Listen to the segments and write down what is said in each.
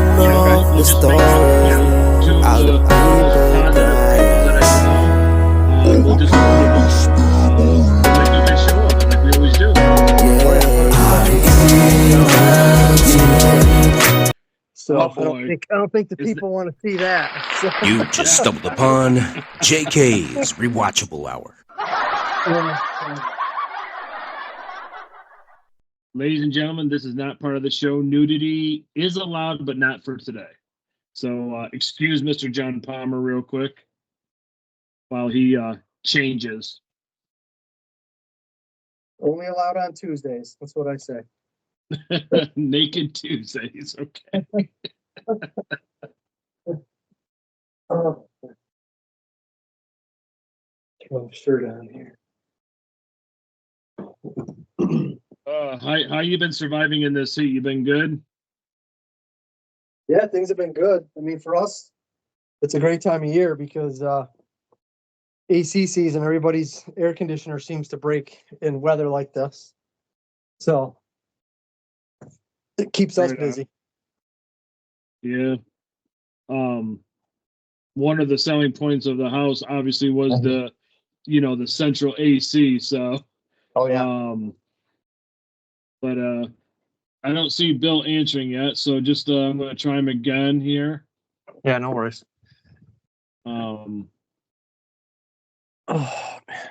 you know, we'll just make it, you know, two of the most positive people that I know. We'll just, you know, we'll make a good show of it like we always do. Oh yeah, 100%. So Oh boy, I don't think the is that? people want to see that. So, You just stumbled upon JK'z Rewatchable Hour. Ladies and gentlemen, this is not part of the show. Nudity is allowed, but not for today. So excuse Mr. John Palmer real quick while he changes. only allowed on Tuesdays. That's what I say. Naked Tuesdays, okay. Oh, get my shirt on here. How you been surviving in this heat? You been good? Yeah, things have been good. I mean, for us, it's a great time of year because AC season, everybody's air conditioner seems to break in weather like this. So it keeps us Right on. busy. Yeah. One of the selling points of the house obviously was the, you know, the central AC. So, Oh yeah. But I don't see Bill answering yet. So just I'm going to try him again here. Yeah, no worries. Um, Oh man.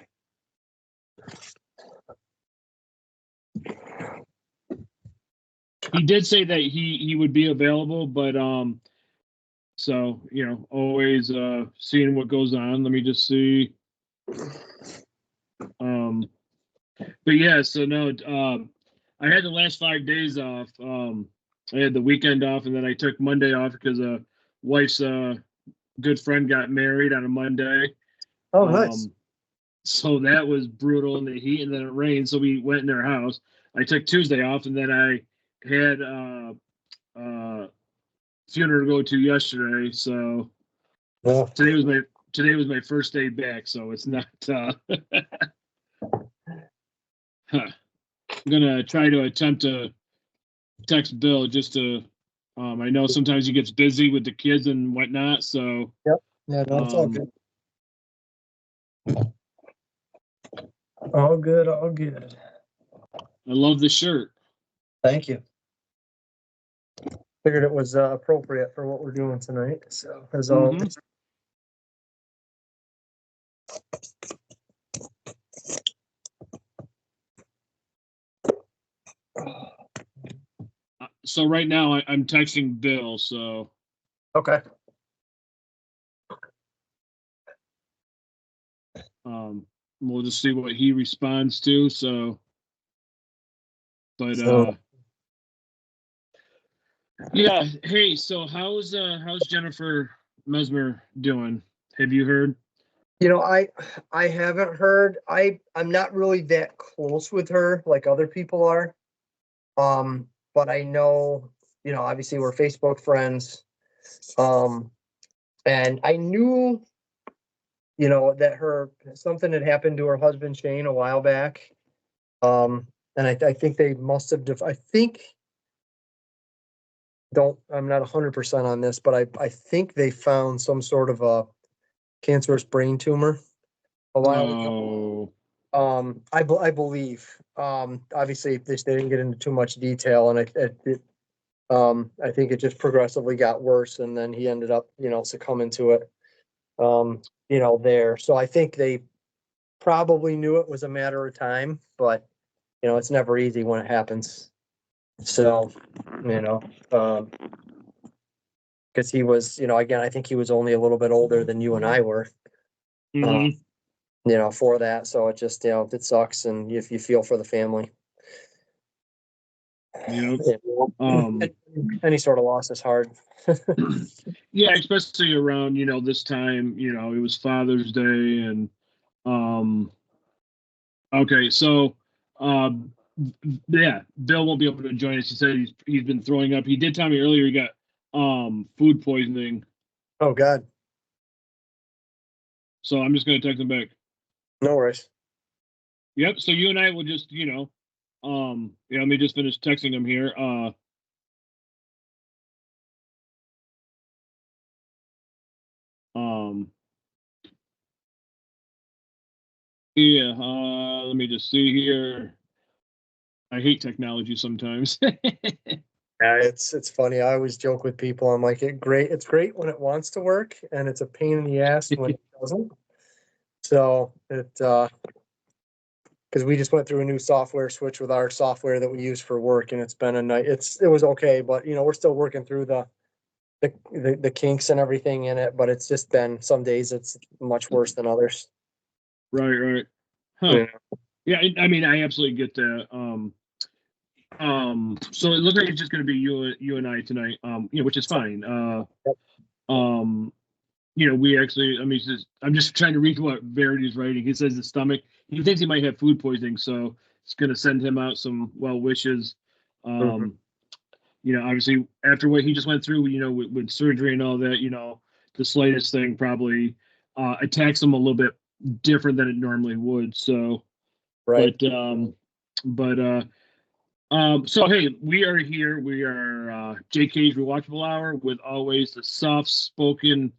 he did say that he would be available, but so you know, always seeing what goes on. Let me just see. But yeah, so no, I had the last 5 days off. I had the weekend off, and then I took Monday off because wife's good friend got married on a Monday. Oh, nice. So that was brutal in the heat, and then it rained, so we went in their house. I took Tuesday off, and then I had funeral to go to yesterday. So Yeah. today was my first day back. So it's not. I'm gonna try to attempt to text Bill just to. I know sometimes he gets busy with the kids and whatnot. So Yep. Yeah, no, it's all good. All good, all good. I love the shirt. Thank you. Figured it was appropriate for what we're doing tonight. So as always. So right now I'm texting Bill. So Okay. we'll just see what he responds to. So, but yeah. Hey, so how's Jennifer Mesmer doing? Have you heard? You know, I haven't heard. I'm not really that close with her like other people are. But I know, you know, obviously we're Facebook friends. And I knew, you know, that something had happened to her husband Shane a while back. And I think they must have I'm not 100% on this, but I think they found some sort of a cancerous brain tumor a while ago. Oh, I believe. Obviously they didn't get into too much detail, and I think it just progressively got worse, and then he ended up, you know, succumbing to it. You know, there. So I think they probably knew it was a matter of time, but you know, it's never easy when it happens. So, you know, because he was, you know, again, I think he was only a little bit older than you and I were. mm-hmm. You know, for that. So it just, you know, it sucks, and if you feel for the family. Yep. Any sort of loss is hard. Yeah, especially around, you know, this time, you know, it was Father's Day, and okay, so yeah, Bill won't be able to join us. He said he's been throwing up. He did tell me earlier he got food poisoning. Oh God. So I'm just gonna text him back. No worries. Yep. So you and I will just, you know, yeah, let me just finish texting him here. Yeah, let me just see here. I hate technology sometimes. Yeah, it's funny. I always joke with people. I'm like, it's great when it wants to work, and it's a pain in the ass when it doesn't. So because we just went through a new software switch with our software that we use for work, and it's been a night. It was okay, but we're still working through the kinks and everything in it. But it's just been some days it's much worse than others. Right. Huh. Yeah, I mean, I absolutely get that. So it looks like it's just going to be you and I tonight. Which is fine. We actually, I mean, I'm just trying to read what Verity's writing. He says his stomach, he thinks he might have food poisoning, so it's going to send him out some well wishes. Mhm. Obviously after what he just went through, with surgery and all that, the slightest thing probably attacks him a little bit different than it normally would. So, Right. so hey, we are here. We are JK'z Rewatchable Hour with always the soft-spoken,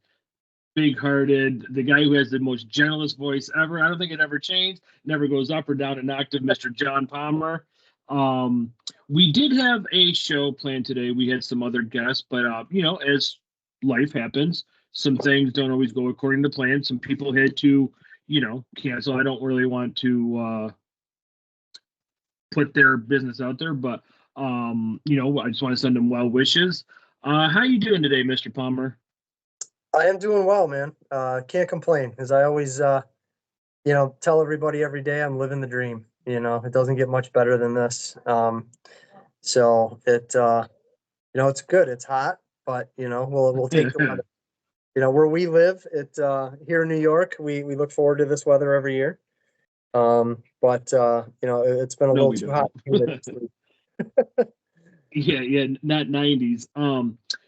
big-hearted, the guy who has the most gentlest voice ever. I don't think it ever changed, never goes up or down an octave, Mr. John Palmer. We did have a show planned today. We had some other guests, but as life happens, some things don't always go according to plan. Some people had to, cancel. I don't really want to put their business out there, but I just want to send them well wishes. How you doing today, Mr. Palmer? I am doing well, man. Can't complain, as I always, tell everybody every day. I'm living the dream. It doesn't get much better than this. So it's good. It's hot, but we'll take the weather. Where we live, here in New York, we look forward to this weather every year. But it's been a No, little we too hot. don't. Yeah, not 90s.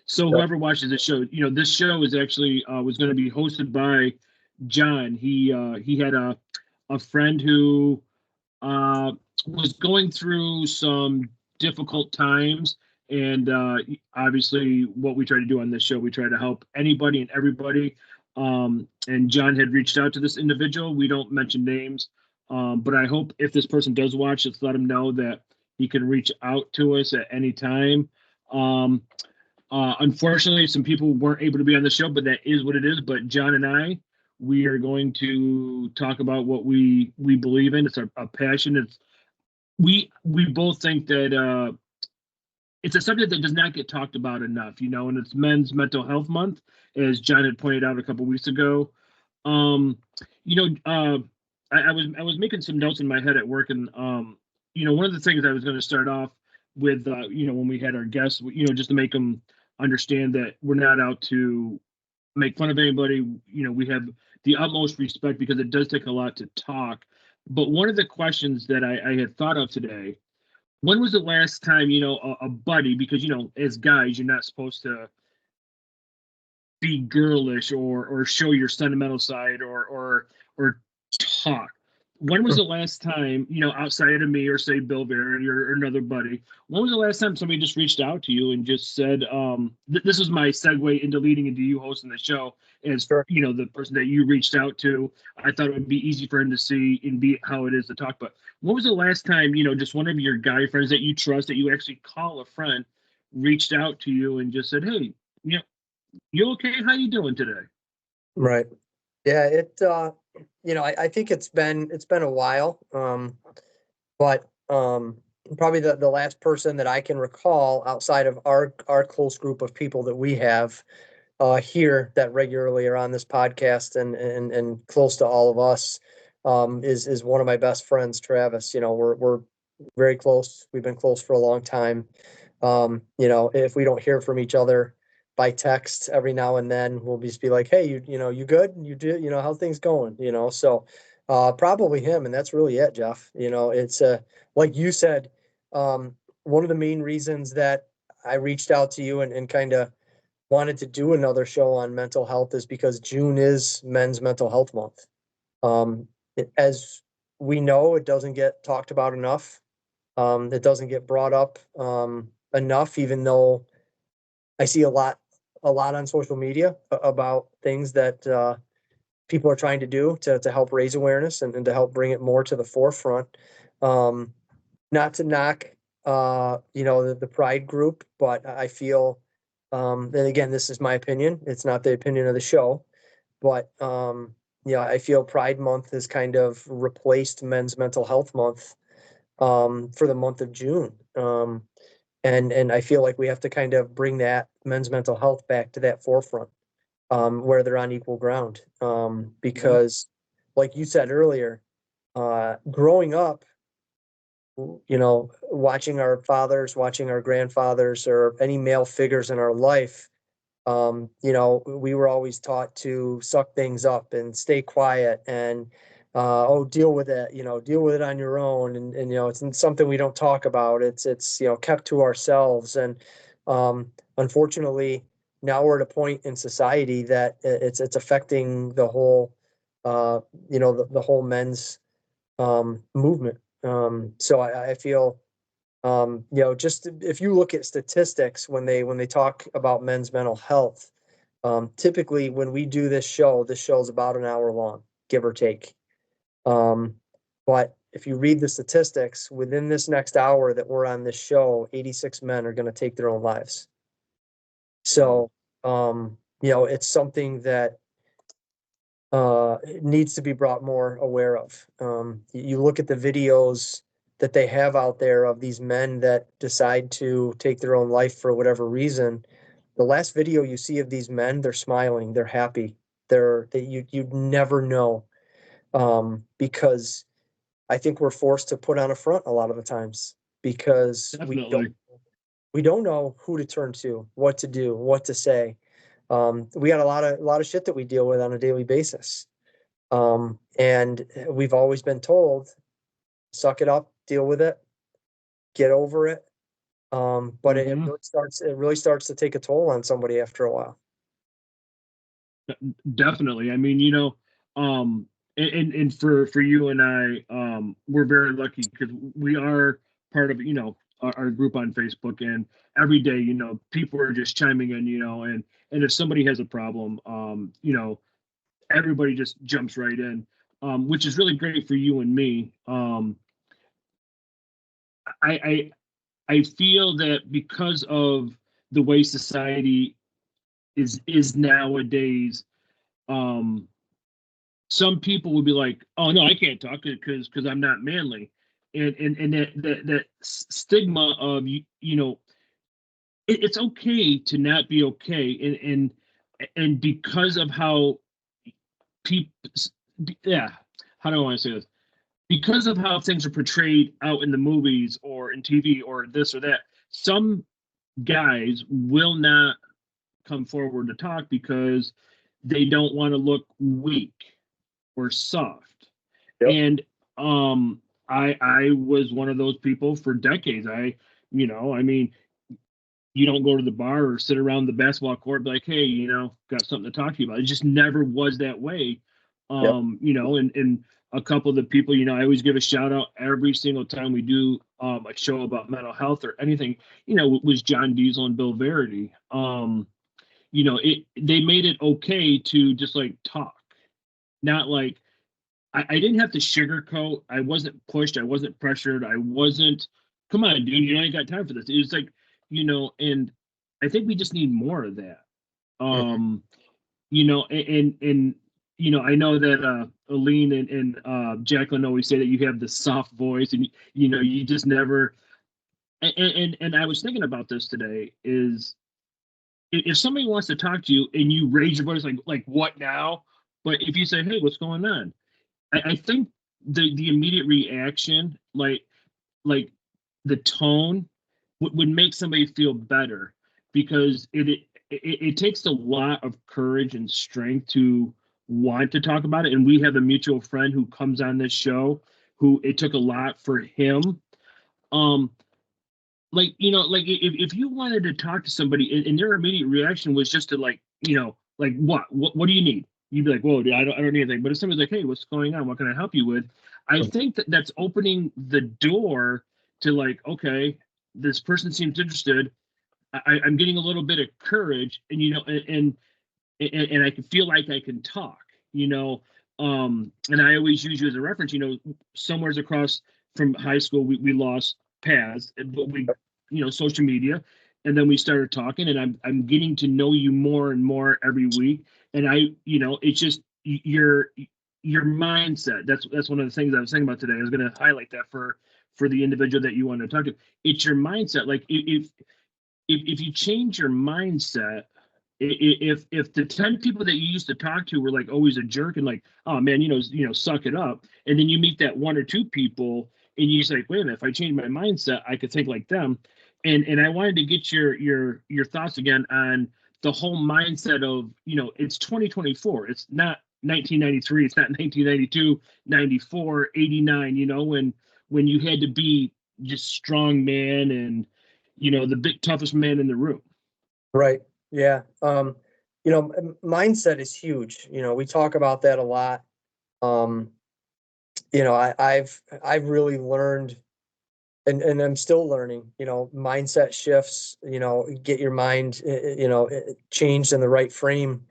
So Yep. whoever watches the show, this show is actually was going to be hosted by John. He had a friend who was going through some difficult times, and obviously, what we try to do on this show, we try to help anybody and everybody. And John had reached out to this individual. We don't mention names, but I hope if this person does watch, let's let him know that he can reach out to us at any time. Unfortunately, some people weren't able to be on the show, but that is what it is. But John and I, we are going to talk about what we believe in. It's a passion. We both think that it's a subject that does not get talked about enough, and it's Men's Mental Health Month, as John had pointed out a couple weeks ago. Um, you know, I was making some notes in my head at work, and one of the things I was going to start off with, when we had our guests, just to make them understand that we're not out to make fun of anybody. We have the utmost respect because it does take a lot to talk. But one of the questions that I had thought of today, when was the last time, a buddy, because, as guys, you're not supposed to be girlish or show your sentimental side or talk. When was the last time, outside of me or say Bill Verity or another buddy, when was the last time somebody just reached out to you and just said, this is my segue into leading into you hosting the show as, Sure. The person that you reached out to, I thought it would be easy for him to see and be how it is to talk. But when was the last time, just one of your guy friends that you trust, that you actually call a friend, reached out to you and just said, hey, you okay? How you doing today? Right. Yeah, I think it's been a while. But probably the last person that I can recall outside of our close group of people that we have here that regularly are on this podcast and close to all of us, is one of my best friends, Travis. We're very close. We've been close for a long time. If we don't hear from each other by text every now and then, we'll just be like, hey, you good? You do, how things going? So probably him, and that's really it, Jeff. It's like you said, one of the main reasons that I reached out to you and kind of wanted to do another show on mental health is because June is Men's Mental Health Month. As we know, it doesn't get talked about enough. It doesn't get brought up enough, even though I see a lot a lot on social media about things that people are trying to do to help raise awareness and to help bring it more to the forefront. Not to knock, the pride group, but I feel, and again, this is my opinion. It's not the opinion of the show, but I feel Pride Month has kind of replaced Men's Mental Health Month for the month of June. And I feel like we have to kind of bring that men's mental health back to that forefront, where they're on equal ground. Because, like you said earlier, growing up, watching our fathers, watching our grandfathers, or any male figures in our life, we were always taught to suck things up and stay quiet and, deal with it, deal with it on your own. And it's something we don't talk about. It's kept to ourselves. And, unfortunately, now we're at a point in society that it's affecting the whole, the whole men's, movement. So I feel, just if you look at statistics when they talk about men's mental health, typically when we do this show's about an hour long, give or take. But if you read the statistics within this next hour that we're on this show, 86 men are going to take their own lives. So, it's something that it needs to be brought more aware of. You look at the videos that they have out there of these men that decide to take their own life for whatever reason. The last video you see of these men, they're smiling, they're happy, you'd never know, because I think we're forced to put on a front a lot of the times because Definitely. we don't know who to turn to, what to do, what to say. We got a lot of shit that we deal with on a daily basis. And we've always been told, suck it up, deal with it, get over it. But it really starts to take a toll on somebody after a while. Definitely. I mean, and for you and I, we're very lucky because we are part of, our group on Facebook, and every day, people are just chiming in, and if somebody has a problem, everybody just jumps right in, which is really great for you and me. I I feel that because of the way society is nowadays, um, some people would be like, "Oh no, I can't talk because I'm not manly," and that stigma of it's okay to not be okay, and because of how people, yeah, how do I want to say this? Because of how things are portrayed out in the movies or in TV or this or that, some guys will not come forward to talk because they don't want to look weak or soft. Yep. And I was one of those people for decades. I mean, you don't go to the bar or sit around the basketball court and be like, hey, got something to talk to you about. It just never was that way. Yep. And a couple of the people, I always give a shout out every single time we do a show about mental health or anything, was John Diesel and Bill Verity. They made it okay to just like talk, not like I didn't have to sugarcoat. I wasn't pushed. I wasn't pressured. I wasn't, come on, dude, you ain't got time for this. It was like, and I think we just need more of that. And I know that Aline and Jacqueline always say that you have the soft voice and, you just never, and I was thinking about this today is if somebody wants to talk to you and you raise your voice, like what now? But if you say, hey, what's going on? I think the immediate reaction, like the tone would make somebody feel better because it takes a lot of courage and strength to want to talk about it. And we have a mutual friend who comes on this show who it took a lot for him. If you wanted to talk to somebody and their immediate reaction was just to what do you need? You'd be like, whoa, dude, I don't need anything. But if somebody's like, hey, what's going on? What can I help you with? I think that's opening the door to like, okay, this person seems interested. I'm getting a little bit of courage, and and I can feel like I can talk, and I always use you as a reference. Somewheres across from high school, we lost paths, but social media, and then we started talking, and I'm getting to know you more and more every week, and it's just your mindset. That's one of the things I was thinking about today. I was going to highlight that for the individual that you want to talk to. It's your mindset. Like if you change your mindset, if the 10 people that you used to talk to were like always a jerk and like, oh man, suck it up, and then you meet that one or two people and you say, wait a minute, if I change my mindset, I could think like them. And I wanted to get your thoughts again on the whole mindset of, it's 2024. It's not 1993. It's not 1992, 94, 89. When you had to be just strong man and the big toughest man in the room. Right. Yeah. Mindset is huge. We talk about that a lot. I've really learned, and I'm still learning, mindset shifts, get your mind, changed in the right frame,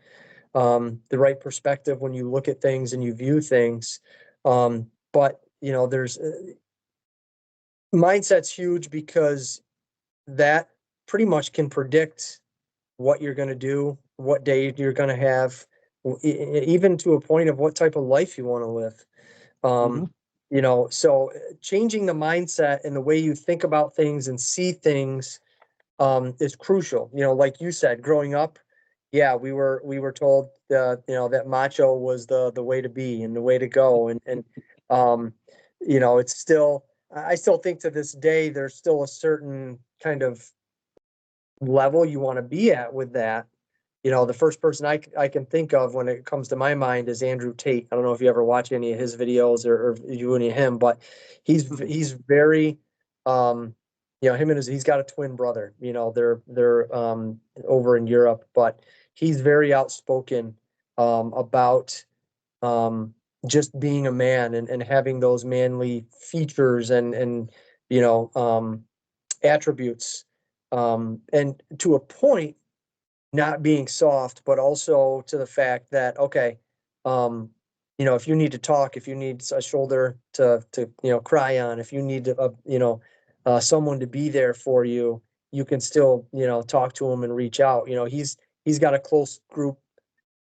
the right perspective when you look at things and you view things. But there's mindset's huge because that pretty much can predict what you're going to do, what day you're going to have, even to a point of what type of life you want to live. So changing the mindset and the way you think about things and see things is crucial. Like you said, growing up, yeah, we were told that macho was the way to be and the way to go. And it's still, I still think to this day, there's still a certain kind of level you want to be at with that. The first person I can think of when it comes to my mind is Andrew Tate. I don't know if you ever watch any of his videos or you any of him, but he's very, him and he's got a twin brother. They're over in Europe, but he's very outspoken about just being a man and having those manly features and attributes, and to a point, not being soft, but also to the fact that, okay, if you need to talk, if you need a shoulder to cry on, if you need someone to be there for you, you can still, talk to him and reach out. He's got a close group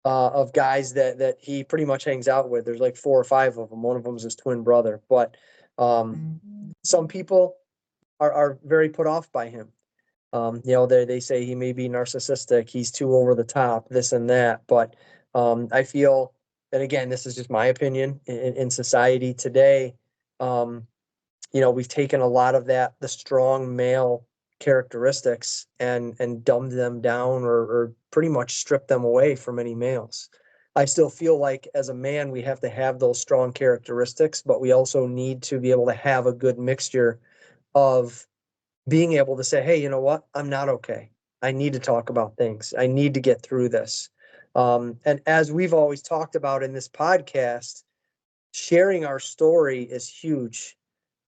of guys that he pretty much hangs out with. There's like 4 or 5 of them. One of them is his twin brother, but some people are very put off by him. They say he may be narcissistic, he's too over the top, this and that. But I feel that, again, this is just my opinion, in society today, we've taken a lot of the strong male characteristics and dumbed them down or pretty much stripped them away from many males. I still feel like as a man, we have to have those strong characteristics, but we also need to be able to have a good mixture of being able to say, hey, you know what? I'm not okay. I need to talk about things. I need to get through this. And as we've always talked about in this podcast, sharing our story is huge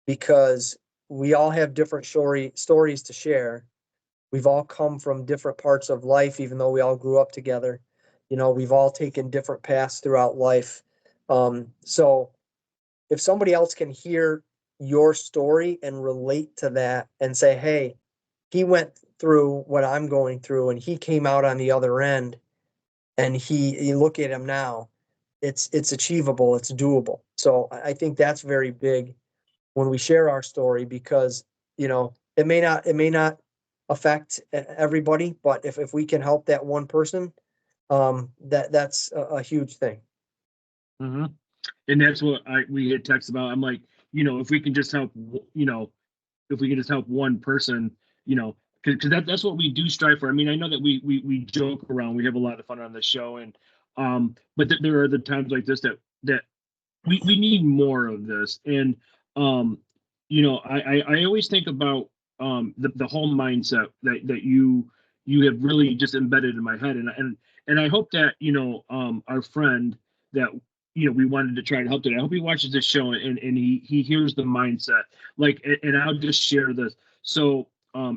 because we all have different stories to share. We've all come from different parts of life, even though we all grew up together. We've all taken different paths throughout life. So if somebody else can hear your story and relate to that and say, hey, he went through what I'm going through and he came out on the other end, and you look at him now, it's achievable, it's doable. So I think that's very big when we share our story, because it may not affect everybody, but if we can help that one person, that's a huge thing. Mm-hmm. And that's what we had text about. I'm like, if we can just help, if we can just help one person, because that's what we do strive for. I mean, I know that we joke around, we have a lot of fun on the show, and but there are the times like this that we need more of this. And I always think about the whole mindset that you have really just embedded in my head, and I hope that our friend that we wanted to try to help today, I hope he watches this show and he hears the mindset. Like, and I'll just share this. So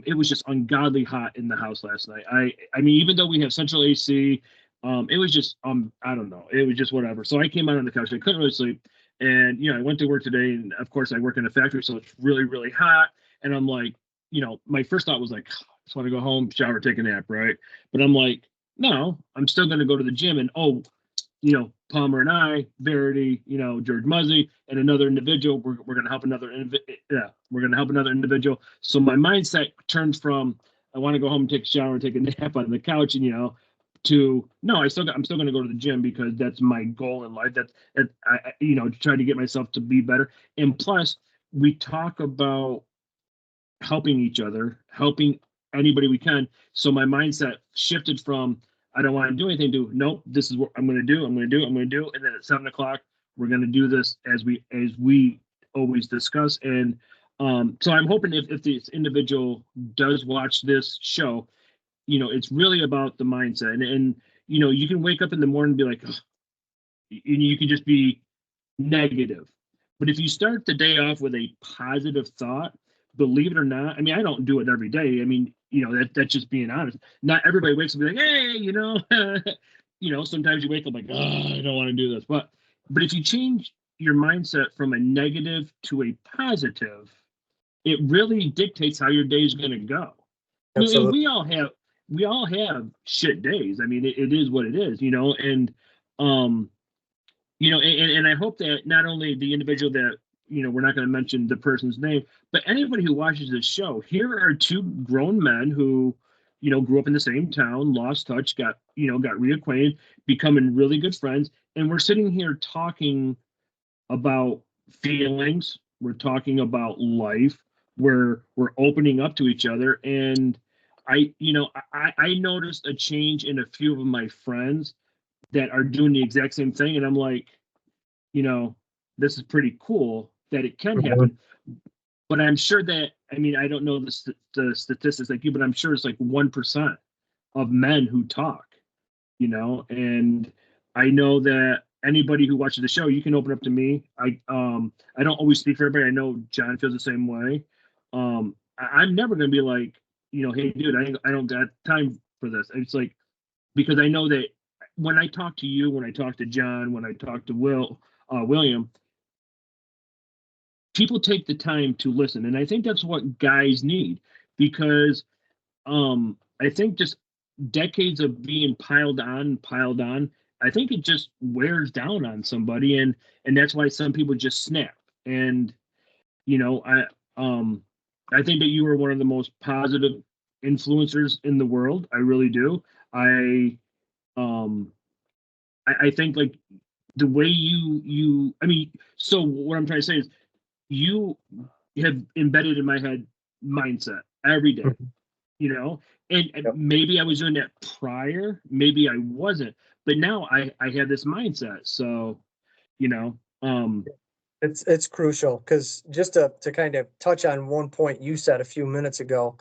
it was just ungodly hot in the house last night. I mean, even though we have central AC, it was just I don't know, it was just whatever. So I came out on the couch. I couldn't really sleep, and I went to work today, and of course I work in a factory, so it's really really hot. And I'm like, my first thought was like, I just want to go home, shower, take a nap, right? But I'm like, no, I'm still going to go to the gym, and Palmer and I, Verity, George Muzzy, and another individual. We're going to help another. We're going to help another individual. So my mindset turned from I want to go home, take a shower, take a nap on the couch, and to no, I'm still going to go to the gym because that's my goal in life. To try to get myself to be better. And plus, we talk about helping each other, helping anybody we can. So my mindset shifted from I don't want to do anything to nope, this is what I'm going to do. I'm going to do. And then at 7:00, we're going to do this as we always discuss. And so I'm hoping if this individual does watch this show, it's really about the mindset. And you can wake up in the morning and be like, ugh, and you can just be negative. But if you start the day off with a positive thought, believe it or not, I mean, I don't do it every day. I mean, that's just being honest. Not everybody wakes up and be like, hey, sometimes you wake up like, oh, I don't want to do this. But if you change your mindset from a negative to a positive, it really dictates how your day is going to go. Absolutely. I mean, we all have shit days. I mean, it is what it is, and and I hope that not only the individual that we're not going to mention the person's name, but anybody who watches this show, here are two grown men who, grew up in the same town, lost touch, got reacquainted, becoming really good friends. And we're sitting here talking about feelings. We're talking about life. We're opening up to each other. And I noticed a change in a few of my friends that are doing the exact same thing. And I'm like, this is pretty cool that it can happen. But I'm sure that, I mean, I don't know the statistics like you, but I'm sure it's like 1% of men who talk, and I know that anybody who watches the show, you can open up to me. I don't always speak for everybody. I know John feels the same way. I'm never going to be like, hey, dude, I don't got time for this. It's like, because I know that when I talk to you, when I talk to John, when I talk to William, people take the time to listen. And I think that's what guys need, because I think just decades of being piled on, I think it just wears down on somebody. And that's why some people just snap. And, I think that you are one of the most positive influencers in the world. I really do. I think like the way I mean, so what I'm trying to say is you have embedded in my head mindset every day, and Yep. maybe I was doing that prior, maybe I wasn't, but now I have this mindset. So, It's crucial because just to kind of touch on one point you said a few minutes ago,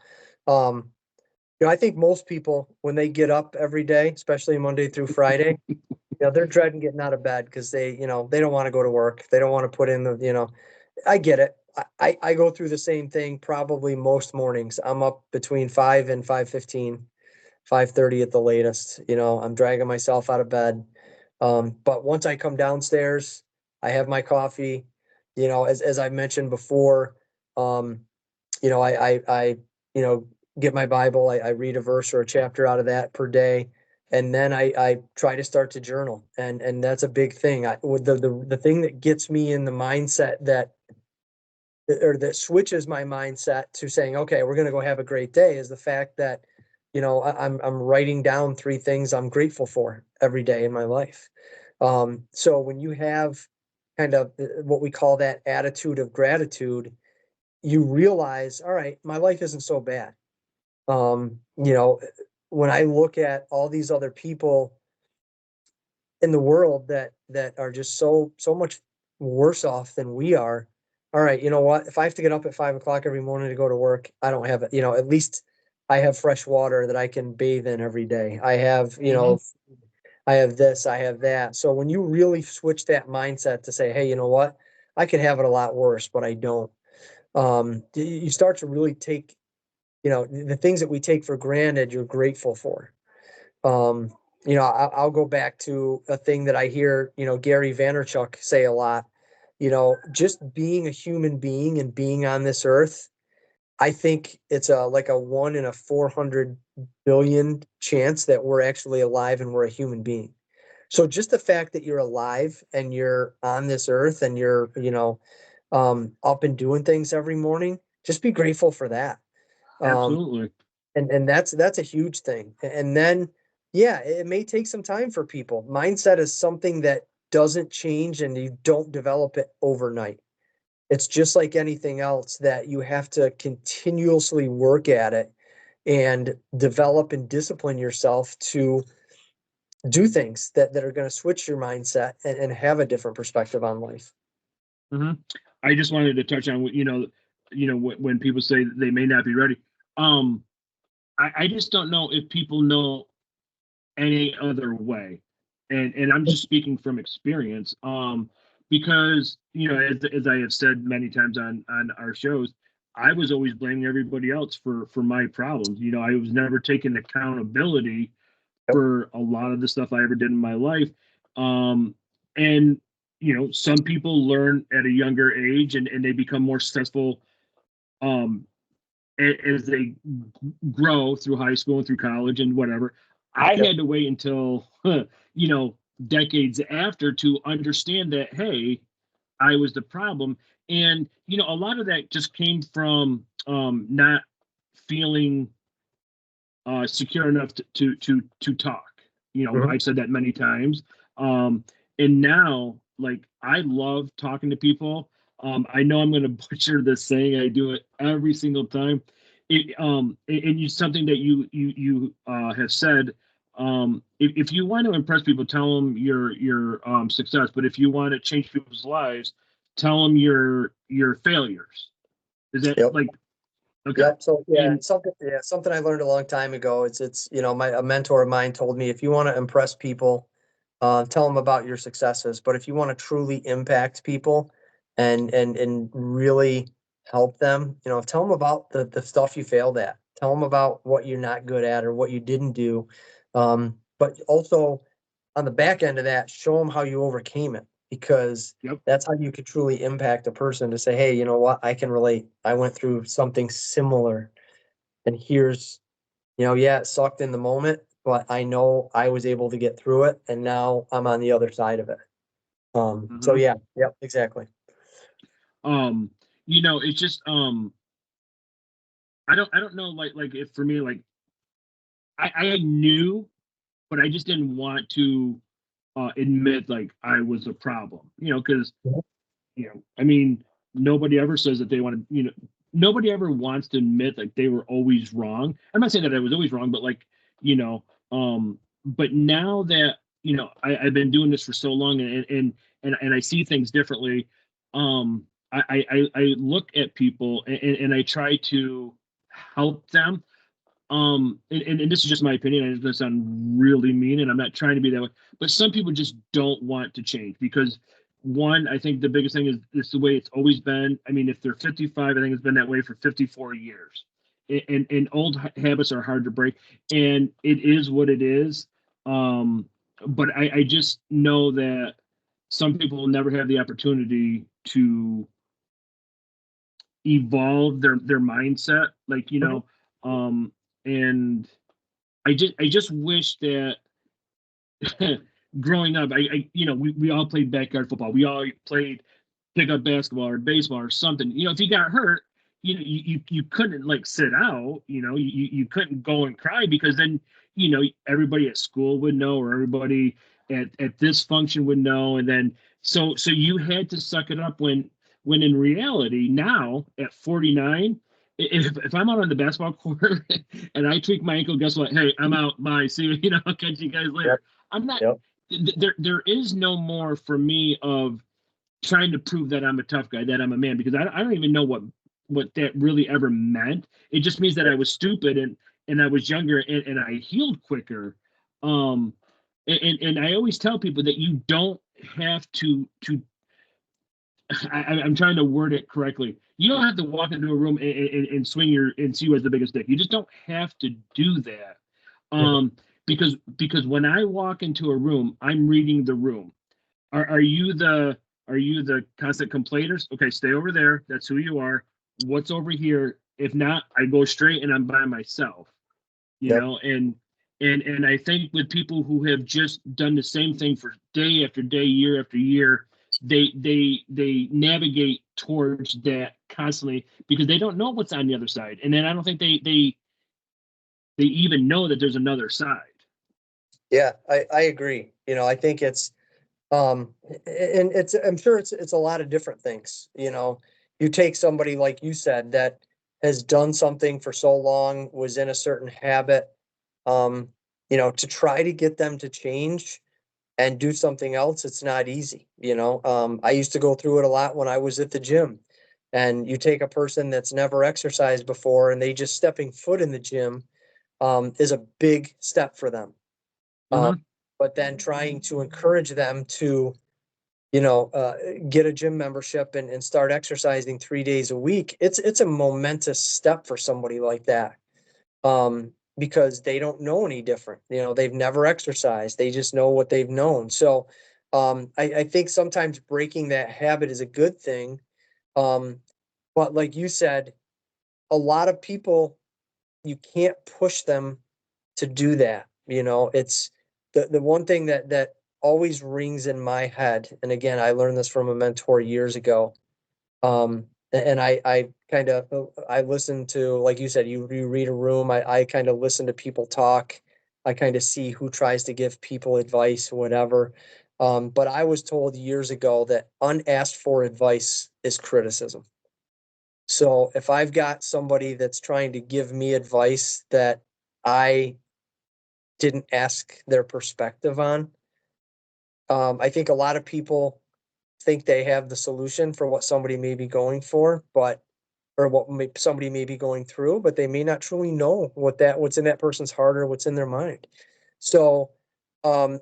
I think most people when they get up every day, especially Monday through Friday, they're dreading getting out of bed because they don't want to go to work. They don't want to put in I get it. I go through the same thing probably most mornings. I'm up between 5 and 5:15, 5:30 at the latest. I'm dragging myself out of bed. But once I come downstairs, I have my coffee, as I mentioned before, I get my Bible, I read a verse or a chapter out of that per day. And then I try to start to journal. And that's a big thing. The thing that gets me in the mindset that switches my mindset to saying, okay, we're going to go have a great day is the fact that, I'm writing down 3 things I'm grateful for every day in my life. So when you have kind of what we call that attitude of gratitude, you realize, all right, my life isn't so bad. When I look at all these other people in the world that are just so much worse off than we are, all right, you know what? If I have to get up at 5:00 every morning to go to work, I don't have it. At least I have fresh water that I can bathe in every day. I have, I have this, I have that. So when you really switch that mindset to say, hey, you know what? I could have it a lot worse, but I don't. You start to really take, the things that we take for granted, you're grateful for. I'll go back to a thing that I hear, Gary Vaynerchuk say a lot, just being a human being and being on this earth. I think it's like a 1 in a 400 billion chance that we're actually alive and we're a human being. So just the fact that you're alive and you're on this earth and you're, up and doing things every morning, just be grateful for that. Absolutely. And that's a huge thing. And then, yeah, it may take some time for people. Mindset is something that doesn't change and you don't develop it overnight. It's just like anything else that you have to continuously work at it and develop and discipline yourself to do things that are going to switch your mindset and have a different perspective on life. Mm-hmm. I just wanted to touch on, when people say they may not be ready. I just don't know if people know any other way. And I'm just speaking from experience. Because, as I have said many times on our shows, I was always blaming everybody else for my problems. I was never taking accountability for a lot of the stuff I ever did in my life. And, some people learn at a younger age and they become more successful as they grow through high school and through college and whatever. I had to wait until, decades after to understand that, hey, I was the problem. And, a lot of that just came from not feeling secure enough to talk. I've said that many times. And now, like, I love talking to people. I know I'm going to butcher this saying. I do it every single time. And it's something that you have said. If you want to impress people, tell them your success. But if you want to change people's lives, tell them your failures. Is that like? Okay. Yep. So something I learned a long time ago. It's a mentor of mine told me, if you want to impress people, tell them about your successes. But if you want to truly impact people and really help them, tell them about the stuff you failed at. Tell them about what you're not good at or what you didn't do. But also on the back end of that, show them how you overcame it, because that's how you could truly impact a person, to say, hey, you know what? I can relate. I went through something similar, and here's, it sucked in the moment, but I know I was able to get through it, and now I'm on the other side of it. So yeah, exactly. It's just, I don't know, like if for me, like I knew, but I just didn't want to admit like I was a problem, because I mean, nobody ever says that they want to, nobody ever wants to admit like they were always wrong. I'm not saying that I was always wrong, but like, but now that, I've been doing this for so long and I see things differently. I look at people and I try to help them. And this is just my opinion, and it's going to sound really mean, and I'm not trying to be that way, but some people just don't want to change because, one, I think the biggest thing is it's the way it's always been. I mean, if they're 55, I think it's been that way for 54 years. And old habits are hard to break, and it is what it is. But I just know that some people will never have the opportunity to evolve their mindset, like, and I just wish that growing up, we all played backyard football. We all played pickup basketball or baseball or something. If you got hurt, you couldn't like sit out. You couldn't go and cry, because then everybody at school would know, or everybody at this function would know, and then so you had to suck it up when in reality now at 49. If I'm out on the basketball court and I tweak my ankle, guess what? Hey, I'm out. Bye. See you. I'll catch you guys later. I'm not. There is no more for me of trying to prove that I'm a tough guy, that I'm a man, because I don't even know what that really ever meant. It just means that I was stupid and I was younger and I healed quicker. And I always tell people that you don't have to. I'm trying to word it correctly. you don't have to walk into a room and swing your and see who has the biggest dick. You just don't have to do that. Because when I walk into a room, I'm reading the room. Are you the constant complainers? Okay, stay over there. That's who you are. What's over here? If not, I go straight and I'm by myself. You Yep. know, and I think with people who have just done the same thing for day after day, year after year, they navigate towards that constantly because they don't know what's on the other side. And then I don't think they even know that there's another side. Yeah, I agree. You know, I think it's, and I'm sure it's a lot of different things. You know, you take somebody like you said that has done something for so long, was in a certain habit, um, you know, to try to get them to change and do something else, it's not easy. You know, I used to go through it a lot when I was at the gym. And you take a person that's never exercised before and they just stepping foot in the gym, is a big step for them. Um, Mm-hmm. but then trying to encourage them to, you know, get a gym membership and start exercising 3 days a week. It's a momentous step for somebody like that. Because they don't know any different. You know, they've never exercised. They just know what they've known. So, I think sometimes breaking that habit is a good thing. Um, but like you said, a lot of people, you can't push them to do that. You know, it's the one thing that always rings in my head. And again, I learned this from a mentor years ago. And I kind of, I listen to, like you said, you read a room. I kind of listen to people talk. I kind of see who tries to give people advice, whatever. But I was told years ago that unasked for advice is criticism. So if I've got somebody that's trying to give me advice that I didn't ask their perspective on, I think a lot of people think they have the solution for what somebody may be going for, but or somebody may be going through, but they may not truly know what's in that person's heart or what's in their mind. So, um,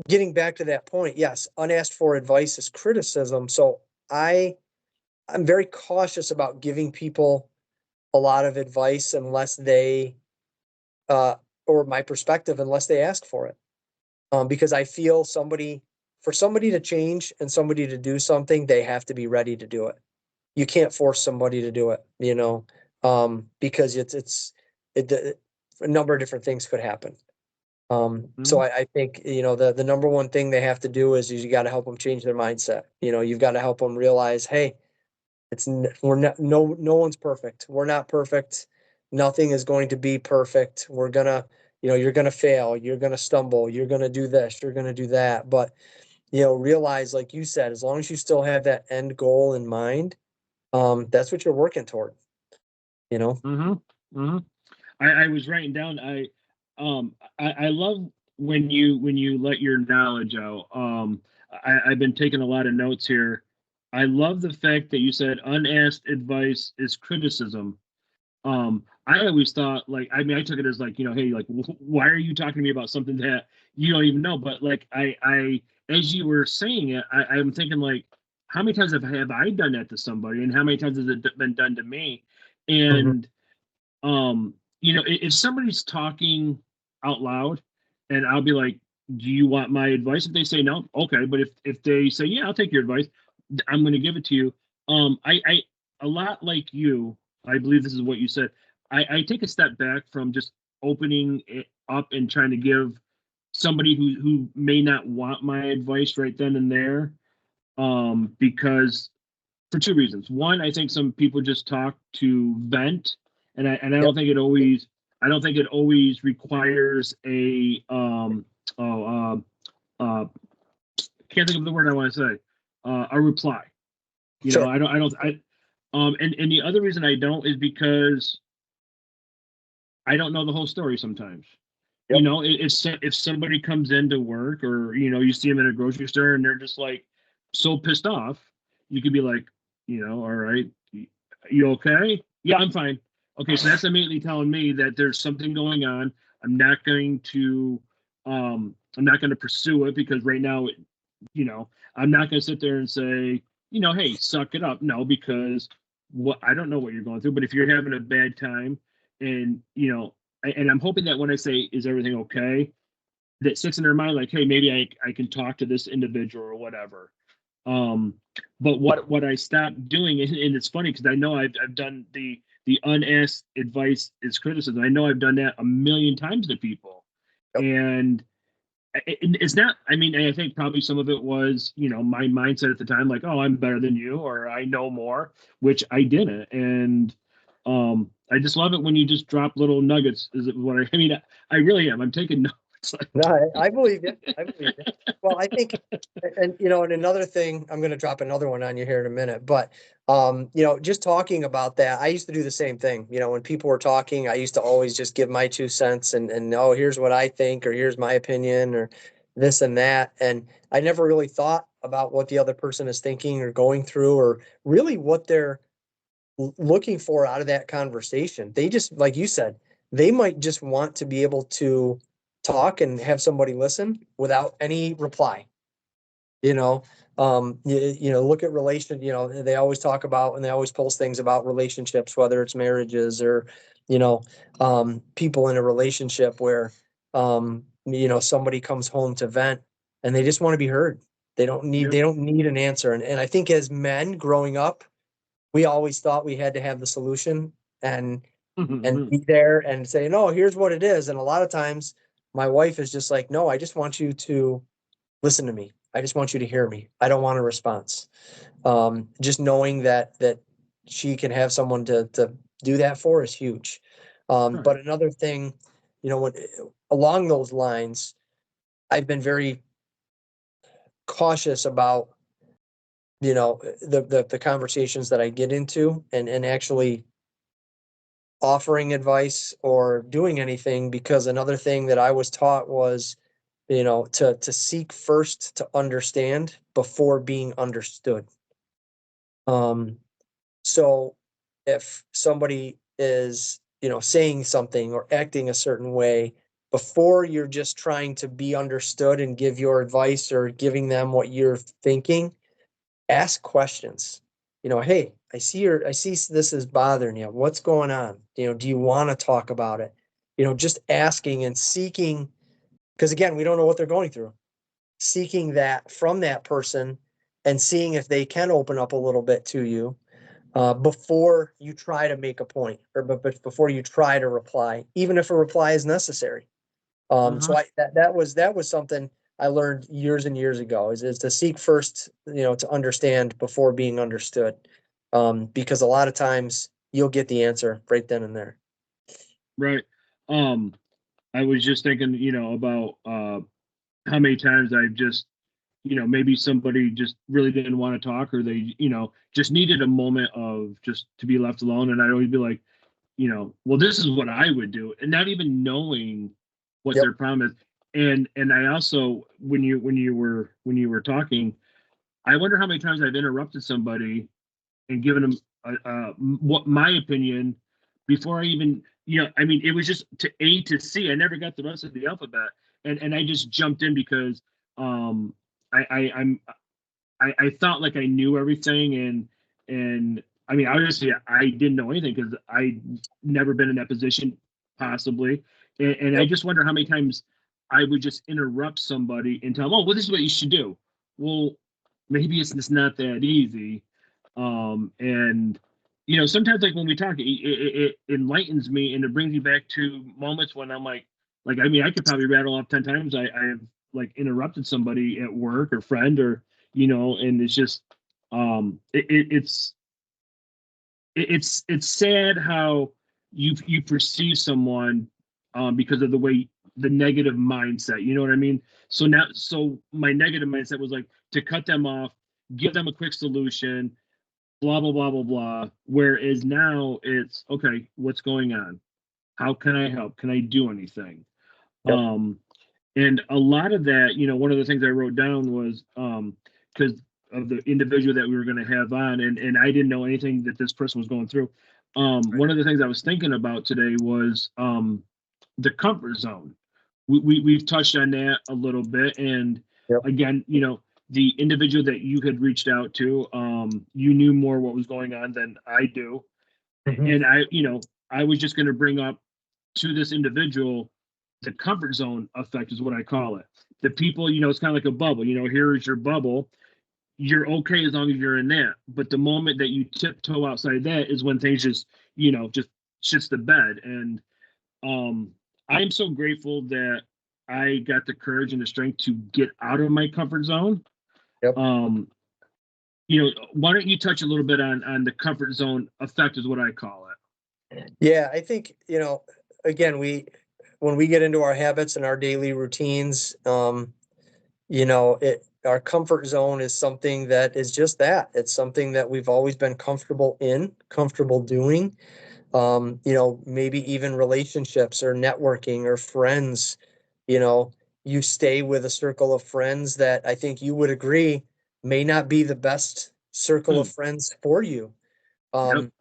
getting back to that point, yes, unasked for advice is criticism. So I I'm very cautious about giving people a lot of advice unless they uh or my perspective unless they ask for it. Because I feel for somebody to change and somebody to do something, they have to be ready to do it. You can't force somebody to do it, you know, because a number of different things could happen. So Mm-hmm. I think, you know, the number one thing they have to do is you got to help them change their mindset. You know, you've got to help them realize, hey, we're not, no one's perfect. We're not perfect. Nothing is going to be perfect. We're gonna, you know, you're gonna fail. You're gonna stumble. You're gonna do this. You're gonna do that. But, you know, realize, like you said, as long as you still have that end goal in mind, that's what you're working toward, you know? Mm-hmm. Mm-hmm. I was writing down. I love when you let your knowledge out. I've been taking a lot of notes here. I love the fact that you said unasked advice is criticism. I always thought like I mean I took it as like hey like why are you talking to me about something that you don't even know? But like I as you were saying it, I'm thinking like how many times have I done that to somebody, and how many times has it been done to me? Mhm. And if somebody's talking out loud and I'll be like, do you want my advice? If they say no, okay. But if they say, yeah, I'll take your advice, I'm going to give it to you. I a lot like you, I believe this is what you said. I take a step back from just opening it up and trying to give somebody who may not want my advice right then and there. Because for two reasons. One, I think some people just talk to vent, and I Yep. don't think it always requires a oh can't think of the word I want to say a reply. Sure. And the other reason I don't is because I don't know the whole story sometimes. Yep. If somebody comes into work or you see them in a grocery store and they're just like so pissed off, you could be like, all right, you okay? Yeah, I'm fine. Okay, so that's immediately telling me that there's something going on. I'm not going to pursue it because right now, I'm not going to sit there and say, hey, suck it up. No, because what, I don't know what you're going through, but if you're having a bad time, and and I'm hoping that when I say, is everything okay, that sticks in their mind, like, hey, maybe I can talk to this individual or whatever. But what I stopped doing, and it's funny because I know I've done the unasked advice is criticism. I know I've done that a million times to people, Yep. and it's not. I mean, I think probably some of it was, my mindset at the time, like, oh, I'm better than you, or I know more, which I didn't. And I just love it when you just drop little nuggets. Is what I mean. I really am. I'm taking notes. No, I believe you. I believe you. Well, I think, and another thing, I'm going to drop another one on you here in a minute, but just talking about that, I used to do the same thing. When people were talking, I used to always just give my 2 cents and oh, here's what I think, or here's my opinion, or this and that. And I never really thought about what the other person is thinking or going through, or really what they're looking for out of that conversation. They just, like you said, they might just want to be able to talk and have somebody listen without any reply. Look at they always talk about, and they always post things about relationships, whether it's marriages or, people in a relationship where, somebody comes home to vent and they just want to be heard. They don't need an answer. And I think as men growing up, we always thought we had to have the solution and be there and say, no, here's what it is. And a lot of times my wife is just like, no, I just want you to listen to me. I just want you to hear me. I don't want a response. Just knowing that she can have someone to do that for is huge. But another thing, along those lines, I've been very cautious about, the conversations that I get into and actually offering advice or doing anything, because another thing that I was taught was, to seek first to understand before being understood. So if somebody is, saying something or acting a certain way, before you're just trying to be understood and give your advice or giving them what you're thinking, ask questions. Hey, I see this is bothering you. What's going on? Do you want to talk about it? Just asking and seeking, because again, we don't know what they're going through. Seeking that from that person and seeing if they can open up a little bit to you before you try to make a point, or but before you try to reply, even if a reply is necessary. So that was something I learned years and years ago, is to seek first, to understand before being understood. Because a lot of times you'll get the answer right then and there. Right. I was just thinking, about how many times I've just, maybe somebody just really didn't want to talk, or they, just needed a moment of just to be left alone. And I'd always be like, well, this is what I would do, and not even knowing what their problem is. And I also, when you were talking, I wonder how many times I've interrupted somebody and given them what my opinion before I even, I mean, it was just to A to C. I never got the rest of the alphabet, and I just jumped in because I felt like I knew everything, and I mean, obviously I didn't know anything because I never been in that position, possibly, and I just wonder how many times I would just interrupt somebody and tell them, oh, well, this is what you should do. Well, maybe it's just not that easy. And sometimes, like when we talk, it enlightens me, and it brings me back to moments when I'm like, I mean, I could probably rattle off 10 times I have like interrupted somebody at work or friend, or and it's just it's sad how you perceive someone because of the negative mindset, you know what I mean? So my negative mindset was like to cut them off, give them a quick solution, blah blah blah blah blah. Whereas now it's okay, what's going on? How can I help? Can I do anything? And a lot of that, one of the things I wrote down was because of the individual that we were going to have on, and I didn't know anything that this person was going through. One of the things I was thinking about today was the comfort zone. We've touched on that a little bit, and again, the individual that you had reached out to, you knew more what was going on than I do. And I was just going to bring up to this individual the comfort zone effect is what I call it. The people, it's kind of like a bubble. Here is your bubble. You're okay as long as you're in that. But the moment that you tiptoe outside that is when things just shits the bed. And I'm so grateful that I got the courage and the strength to get out of my comfort zone. Yep. Why don't you touch a little bit on the comfort zone effect is what I call it. Yeah, I think, again, when we get into our habits and our daily routines, our comfort zone is something that is just that. It's something that we've always been comfortable doing. Maybe even relationships or networking or friends, you stay with a circle of friends that I think you would agree may not be the best circle of friends for you. Yep.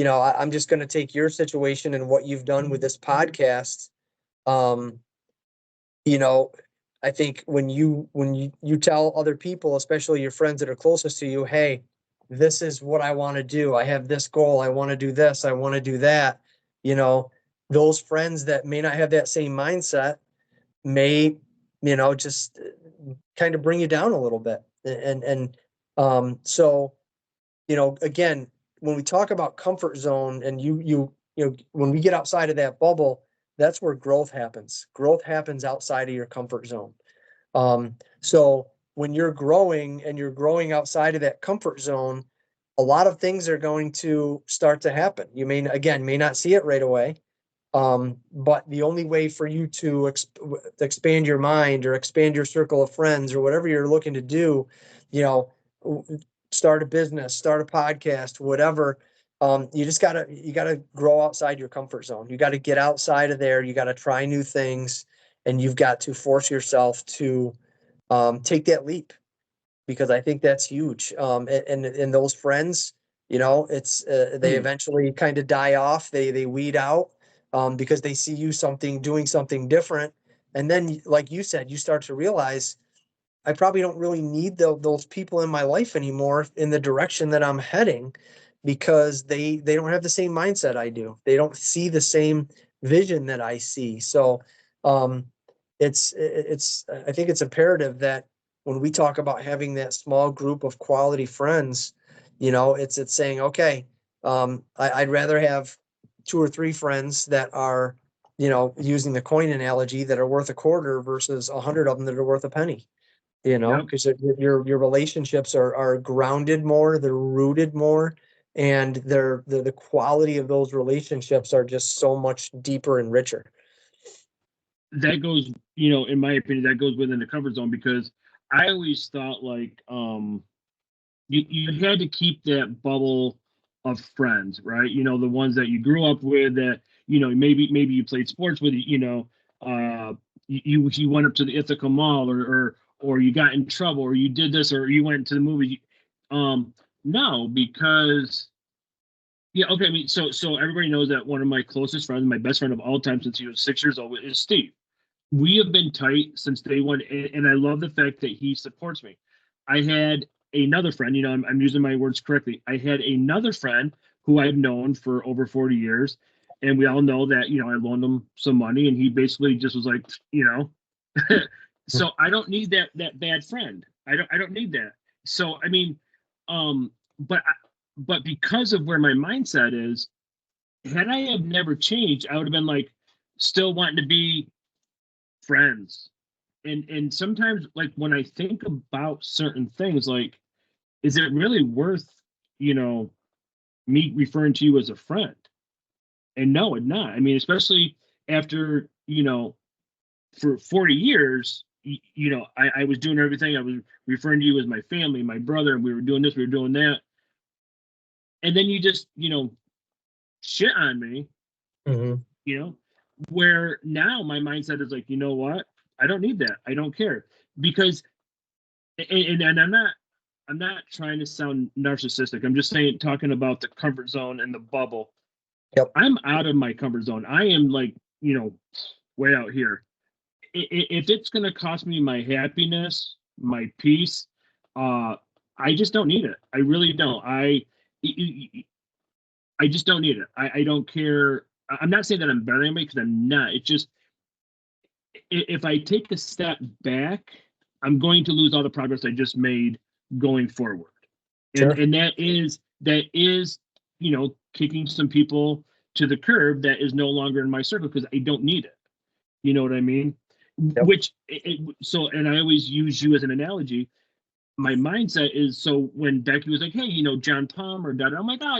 I'm just going to take your situation and what you've done with this podcast. I think when you tell other people, especially your friends that are closest to you, hey, this is what I want to do. I have this goal. I want to do this. I want to do that. Those friends that may not have that same mindset may, just kind of bring you down a little bit. So, again, when we talk about comfort zone and when we get outside of that bubble, that's where growth happens. Growth happens outside of your comfort zone. So when you're growing and you're growing outside of that comfort zone, a lot of things are going to start to happen. You may not see it right away. But the only way for you to expand your mind or expand your circle of friends or whatever you're looking to do, start a business, start a podcast, whatever. You gotta grow outside your comfort zone. You got to get outside of there. You got to try new things, and you've got to force yourself to take that leap, because I think that's huge. And those friends, it's they eventually kind of die off. They weed out because they see you doing something different, and then, like you said, you start to realize, I probably don't really need those people in my life anymore in the direction that I'm heading, because they don't have the same mindset I do. They don't see the same vision that I see. So it's I think it's imperative that when we talk about having that small group of quality friends, it's saying, okay, I'd rather have 2 or 3 friends that are, using the coin analogy, that are worth a quarter versus 100 of them that are worth a penny. Because your relationships are grounded more, they're rooted more, and the quality of those relationships are just so much deeper and richer. That goes, in my opinion, that goes within the comfort zone, because I always thought like you had to keep that bubble of friends, right? The ones that you grew up with, that maybe you played sports with, you went up to the Ithaca Mall, or you got in trouble, or you did this, or you went to the movie. No, because okay. I mean, so everybody knows that one of my closest friends, my best friend of all time since he was 6 years old, is Steve. We have been tight since day one, and I love the fact that he supports me. I had another friend, I'm using my words correctly. I had another friend who I've known for over 40 years, and we all know that, I loaned him some money, and he basically just was like, so I don't need that bad friend. I don't need that. So, I mean, but because of where my mindset is, had I have never changed, I would have been like still wanting to be friends. And sometimes, like, when I think about certain things, like, is it really worth, me referring to you as a friend? And no, it's not. I mean, especially after, for 40 years, I was doing everything. I was referring to you as my family, my brother, and we were doing this, we were doing that. And then you just, shit on me, where now my mindset is like, you know what? I don't need that. I don't care. Because, and I'm not trying to sound narcissistic. I'm just talking about the comfort zone and the bubble. Yep. I'm out of my comfort zone. I am like, way out here. If it's going to cost me my happiness, my peace, I just don't need it. I really don't. I just don't need it. I don't care. I'm not saying that I'm better than anybody because I'm not. It's just if I take a step back, I'm going to lose all the progress I just made going forward. Sure. And that is kicking some people to the curb that is no longer in my circle because I don't need it. You know what I mean? Yep. And I always use you as an analogy. My mindset is so when Becky was like, "Hey, John Palmer," I'm like, "Oh,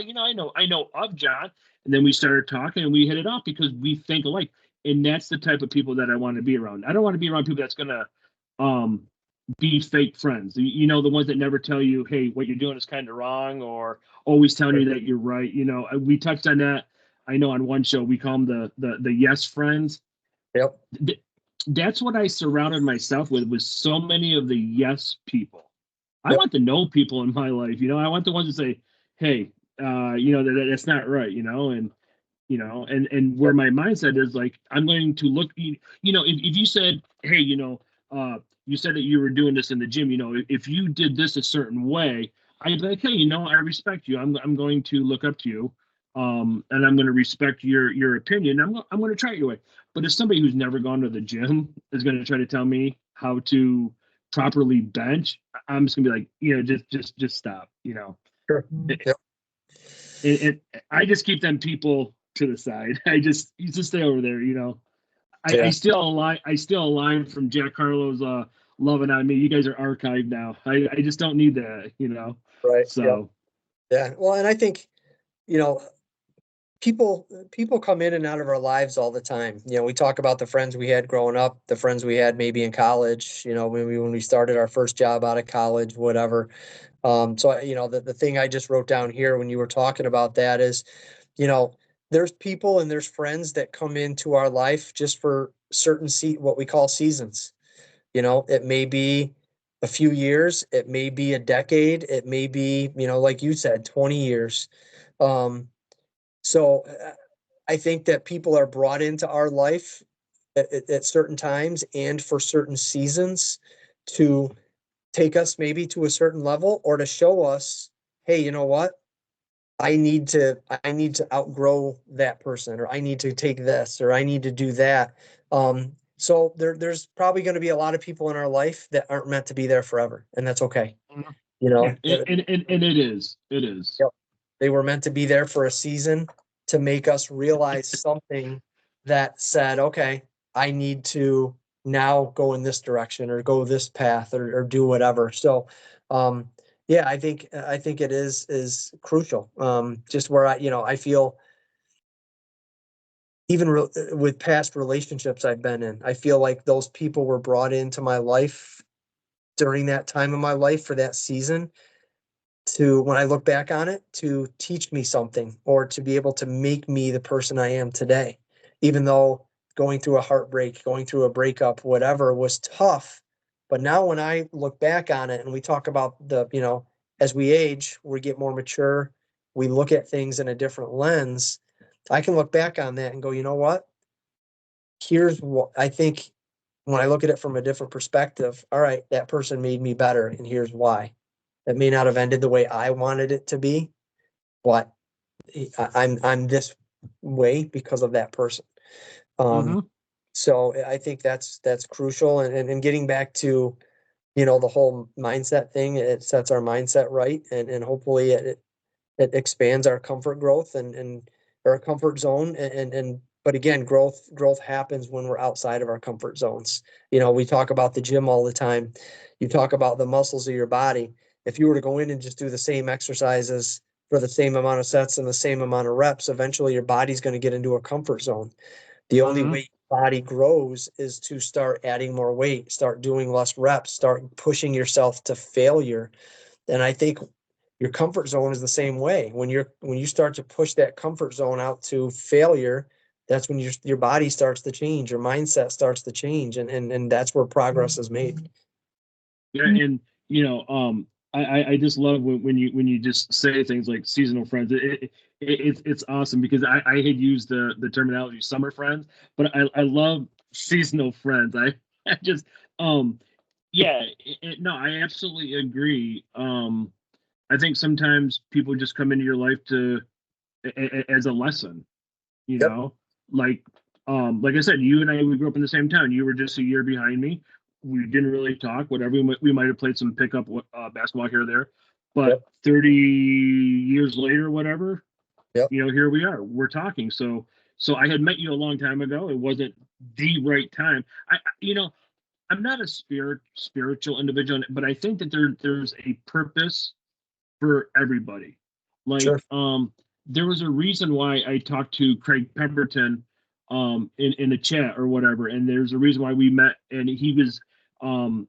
I know of John." And then we started talking and we hit it off because we think alike. And that's the type of people that I want to be around. I don't want to be around people that's gonna um be fake friends. The ones that never tell you, "Hey, what you're doing is kind of wrong," or always telling you that you're right. We touched on that. I know on one show we call them the yes friends. Yep. That's what I surrounded myself with was so many of the yes people. I Yep. want to know people in my life. I want the ones that say, "Hey, that's not right," and where my mindset is like, I'm going to look, if you said, "Hey, you said that you were doing this in the gym, if you did this a certain way," I'd be like, "Hey, I respect you. I'm going to look up to you. And I'm going to respect your opinion. I'm going to try it your way." But if somebody who's never gone to the gym is going to try to tell me how to properly bench, I'm just gonna be like, just stop. Sure. Yep. I just keep them people to the side. You just stay over there. Yeah. I still align from Jack Harlow's "Loving on Me." You guys are archived now. I just don't need that. Right. So Yeah. Well, and I think, people come in and out of our lives all the time. We talk about the friends we had growing up, the friends we had maybe in college, when we started our first job out of college, whatever. So, the thing I just wrote down here when you were talking about that is, there's people and there's friends that come into our life just for certain what we call seasons. It may be a few years, it may be a decade, it may be, like you said, 20 years. So I think that people are brought into our life at certain times and for certain seasons to take us maybe to a certain level or to show us, hey, you know what? I need to outgrow that person, or I need to take this, or I need to do that. So there's probably going to be a lot of people in our life that aren't meant to be there forever, and that's okay. You know, yeah, and it is. Yep. They were meant to be there for a season to make us realize something that said, okay, I need to now go in this direction or go this path or do whatever. So, yeah, I think it is crucial. Just where I feel even with past relationships I've been in, I feel like those people were brought into my life during that time of my life for that season to, when I look back on it, to teach me something or to be able to make me the person I am today. Even though going through a heartbreak, going through a breakup, whatever was tough. But now when I look back on it and we talk about as we age, we get more mature, we look at things in a different lens. I can look back on that and go, you know what? Here's what I think when I look at it from a different perspective. All right, that person made me better, and here's why. It may not have ended the way I wanted it to be, but I'm this way because of that person. Um, Mm-hmm. so I think that's crucial. And getting back to the whole mindset thing, it sets our mindset right, and hopefully it expands our comfort growth and our comfort zone. And but again, growth happens when we're outside of our comfort zones. We talk about the gym all the time. You talk about the muscles of your body. If you were to go in and just do the same exercises for the same amount of sets and the same amount of reps, eventually your body's going to get into a comfort zone. The only Mm-hmm. way your body grows is to start adding more weight, start doing less reps, start pushing yourself to failure. And I think your comfort zone is the same way. When you start to push that comfort zone out to failure, that's when your body starts to change, your mindset starts to change, and that's where progress is made. Yeah, and I just love when you just say things like seasonal friends. It's awesome because I had used the terminology summer friends, but I love seasonal friends. I just um Yeah, no, I absolutely agree. I think sometimes people just come into your life to as a lesson, you Yep. know, like like I said, you and I, we grew up in the same town. You were just a year behind me. We didn't really talk. Whatever, we might have played some pickup basketball here or there, but Yep. 30 years later, whatever, Yep. here we are. We're talking. So I had met you a long time ago. It wasn't the right time. I'm not a spiritual individual, but I think that there's a purpose for everybody. Sure. Like, there was a reason why I talked to Craig Pemberton in a chat or whatever, and there's a reason why we met, and um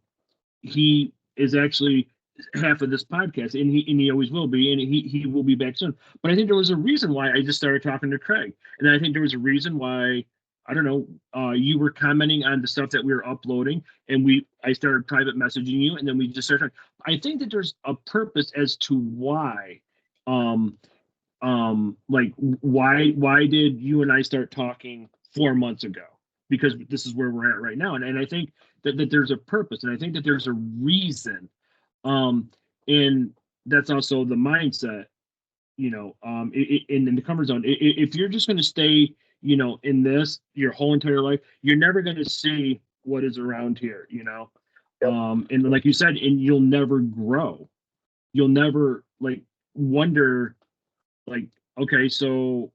he is actually half of this podcast, and he always will be, and he will be back soon. But I think there was a reason why I just started talking to Craig, and I think there was a reason why, I don't know, you were commenting on the stuff that we were uploading, and I started private messaging you, and then we just started. I think that there's a purpose as to why, um, like why did you and I start talking 4 months ago? Because this is where we're at right now, and I think that there's a purpose, and I think that there's a reason, um, and that's also the mindset, in the comfort zone. If you're just going to stay, in this your whole entire life, you're never going to see what is around here. Yep. And like you said, and you'll never grow. You'll never like wonder, like, okay, so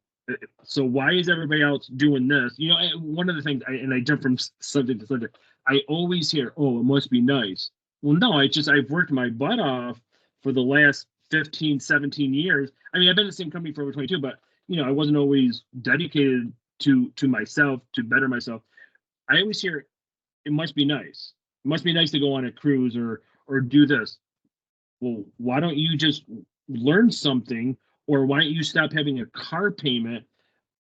why is everybody else doing this? One of the things, and I jump from subject to subject, I always hear, oh, it must be nice. Well, no, I've worked my butt off for the last 15, 17 years. I mean, I've been in the same company for over 22, but I wasn't always dedicated to myself, to better myself. I always hear, it must be nice. It must be nice to go on a cruise or do this. Well, why don't you just learn something, or why don't you stop having a car payment,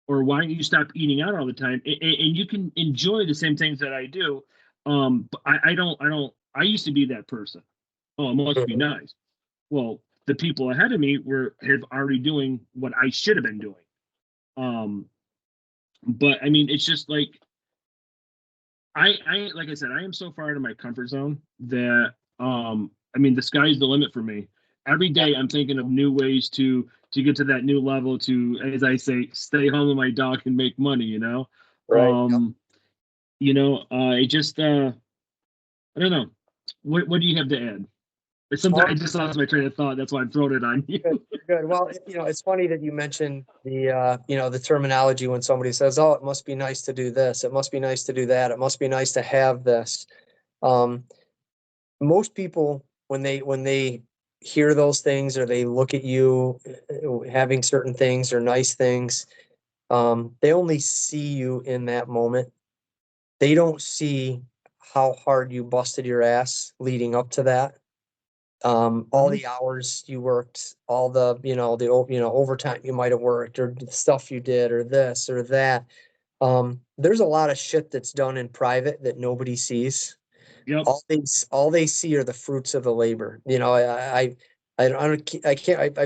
or why don't you stop eating out all the time, and you can enjoy the same things that I do. But I used to be that person. Oh, it must be Mhm. nice. Well, the people ahead of me have already doing what I should have been doing. um but I mean, it's just like, I like I said, I am so far out of my comfort zone that, I mean, the sky's the limit for me. Every Yeah. day I'm thinking of new ways to get to that new level, to, as I say, stay home with my dog and make money. Right. Yep. Um, it just I don't know. What do you have to add? Sometimes I Um, just lost my train of thought. That's why I'm throwing it on you. Good. Good. Well, it's funny that you mentioned the terminology when somebody says, "Oh, it must be nice to do this. It must be nice to do that. It must be nice to have this." Um, Most people, when they hear those things, or they look at you having certain things or nice things, they only see you in that moment. They don't see how hard you busted your ass leading up to that. All Mhm. the hours you worked, all the overtime you might have worked, or the stuff you did, or this or that. There's a lot of shit that's done in private that nobody sees. Yep. All they see are the fruits of the labor. I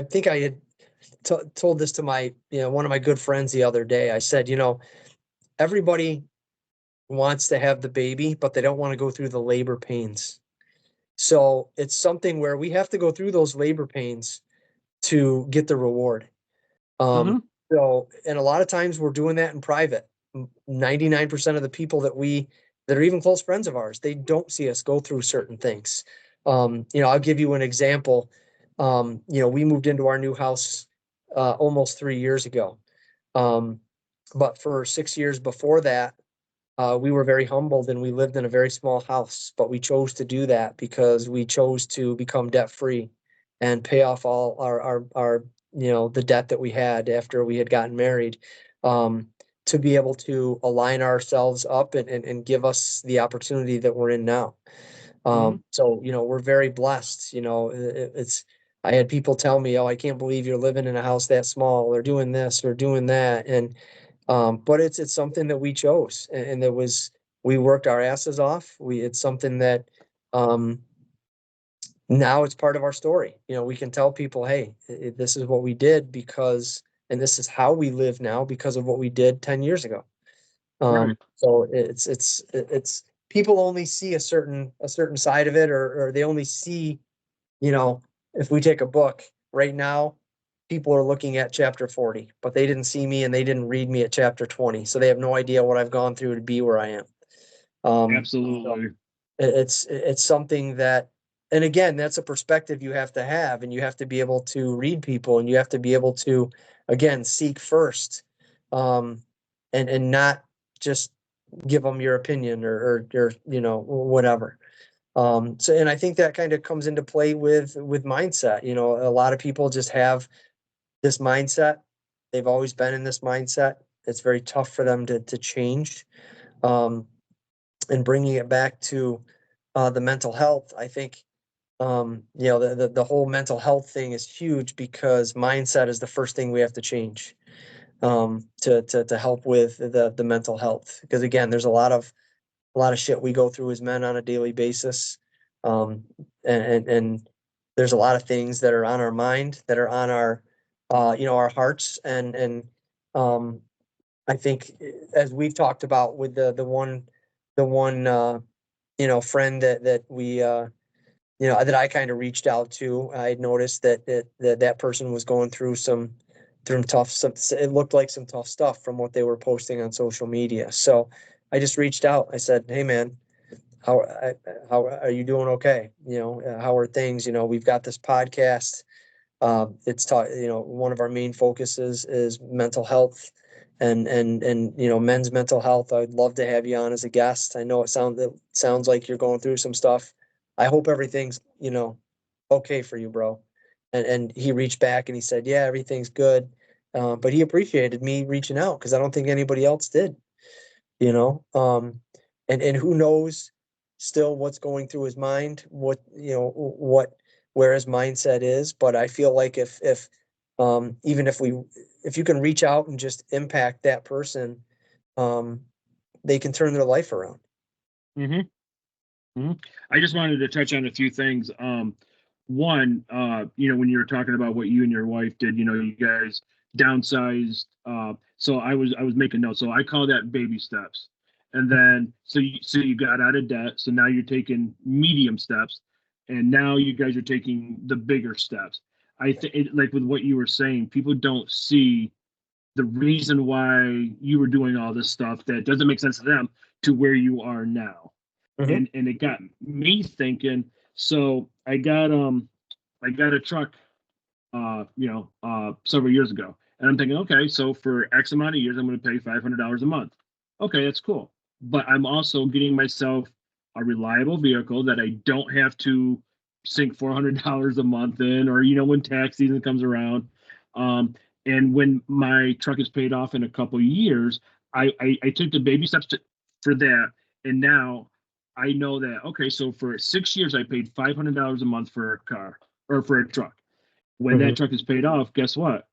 think I had told this to my, one of my good friends the other day. I said, everybody wants to have the baby, but they don't want to go through the labor pains. So it's something where we have to go through those labor pains to get the reward. Um, Hmm. and a lot of times we're doing that in private. 99% of the people that are even close friends of ours, they don't see us go through certain things. I'll give you an example. We moved into our new house almost 3 years ago. Um, but for 6 years before that, we were very humbled, and we lived in a very small house, but we chose to do that because we chose to become debt free and pay off all our the debt that we had after we had gotten married, um, to be able to align ourselves up and give us the opportunity that we're in now. Hmm. So, we're very blessed. I had people tell me, "Oh, I can't believe you're living in a house that small, or doing this or doing that." But it's something that we chose, and we worked our asses off. It's something that, um, now it's part of our story. We can tell people, "Hey, this is what we did because, and this is how we live now because of what we did 10 years ago." Right. So it's people only see a certain side of it, or they only see, you know, if we take a book right now, people are looking at chapter 40, but they didn't see me and they didn't read me at chapter 20. So they have no idea what I've gone through to be where I am. Absolutely. It's something that, and again, that's a perspective you have to have, and you have to be able to read people, and you have to be able to, again, seek first, and not just give them your opinion or you know, whatever. So, and I think that kind of comes into play with mindset. You know, a lot of people just have this mindset. They've always been in this mindset. It's very tough for them to change. And bringing it back to the mental health, I think, you know, the whole mental health thing is huge, because mindset is the first thing we have to change, to help with the mental health. Because again, there's a lot of shit we go through as men on a daily basis. And there's a lot of things that are on our mind, that are on our, you know, our hearts. And I think, as we've talked about with the one, you know, friend that we, you know, that I kind of reached out to, I had noticed that person was going through some it looked like some tough stuff from what they were posting on social media. So I just reached out. I said, "Hey man, how are you doing? Okay. You know, how are things? You know, we've got this podcast. It's taught, you know, one of our main focuses is mental health, and you know, men's mental health. I'd love to have you on as a guest. I know it sounds like you're going through some stuff. I hope everything's, you know, okay for you, bro." And he reached back and he said, "Yeah, everything's good." But he appreciated me reaching out, because I don't think anybody else did, you know. And who knows still what's going through his mind, what, you know, where his mindset is. But I feel like if even if you can reach out and just impact that person, um, they can turn their life around. hmm hmm I just wanted to touch on a few things. One, you know, when you were talking about what you and your wife did, you know, you guys downsized. So I was making notes. So I call that baby steps. And then so you got out of debt. So now you're taking medium steps, and now you guys are taking the bigger steps. I think, like with what you were saying, people don't see the reason why you were doing all this stuff that doesn't make sense to them to where you are now. Mhm. And it got me thinking. So I got a truck several years ago, and I'm thinking, okay, so for X amount of years I'm going to pay $500 a month. Okay, that's cool, but I'm also getting myself a reliable vehicle that I don't have to sink $400 a month in, or when tax season comes around. Um, and when my truck is paid off in a couple of years, I took the baby steps for that. And now I know that, okay, so for 6 years I paid $500 a month for a car, or for a truck. When that Mhm. truck is paid off, guess what?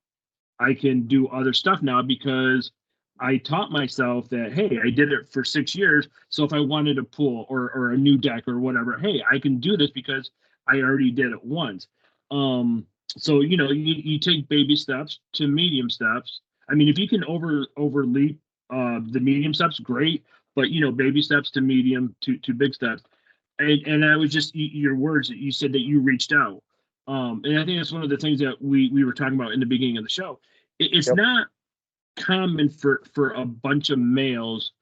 I can do other stuff now, because I taught myself that, hey, I did it for 6 years. So if I wanted a pool, or a new deck or whatever, hey, I can do this because I already did it once. So you take baby steps to medium steps. I mean, if you can overleap the medium steps, great. But baby steps to medium to big steps. And I was just your words that you said that you reached out. And I think that's one of the things that we were talking about in the beginning of the show. It's Yep. not common for a bunch of males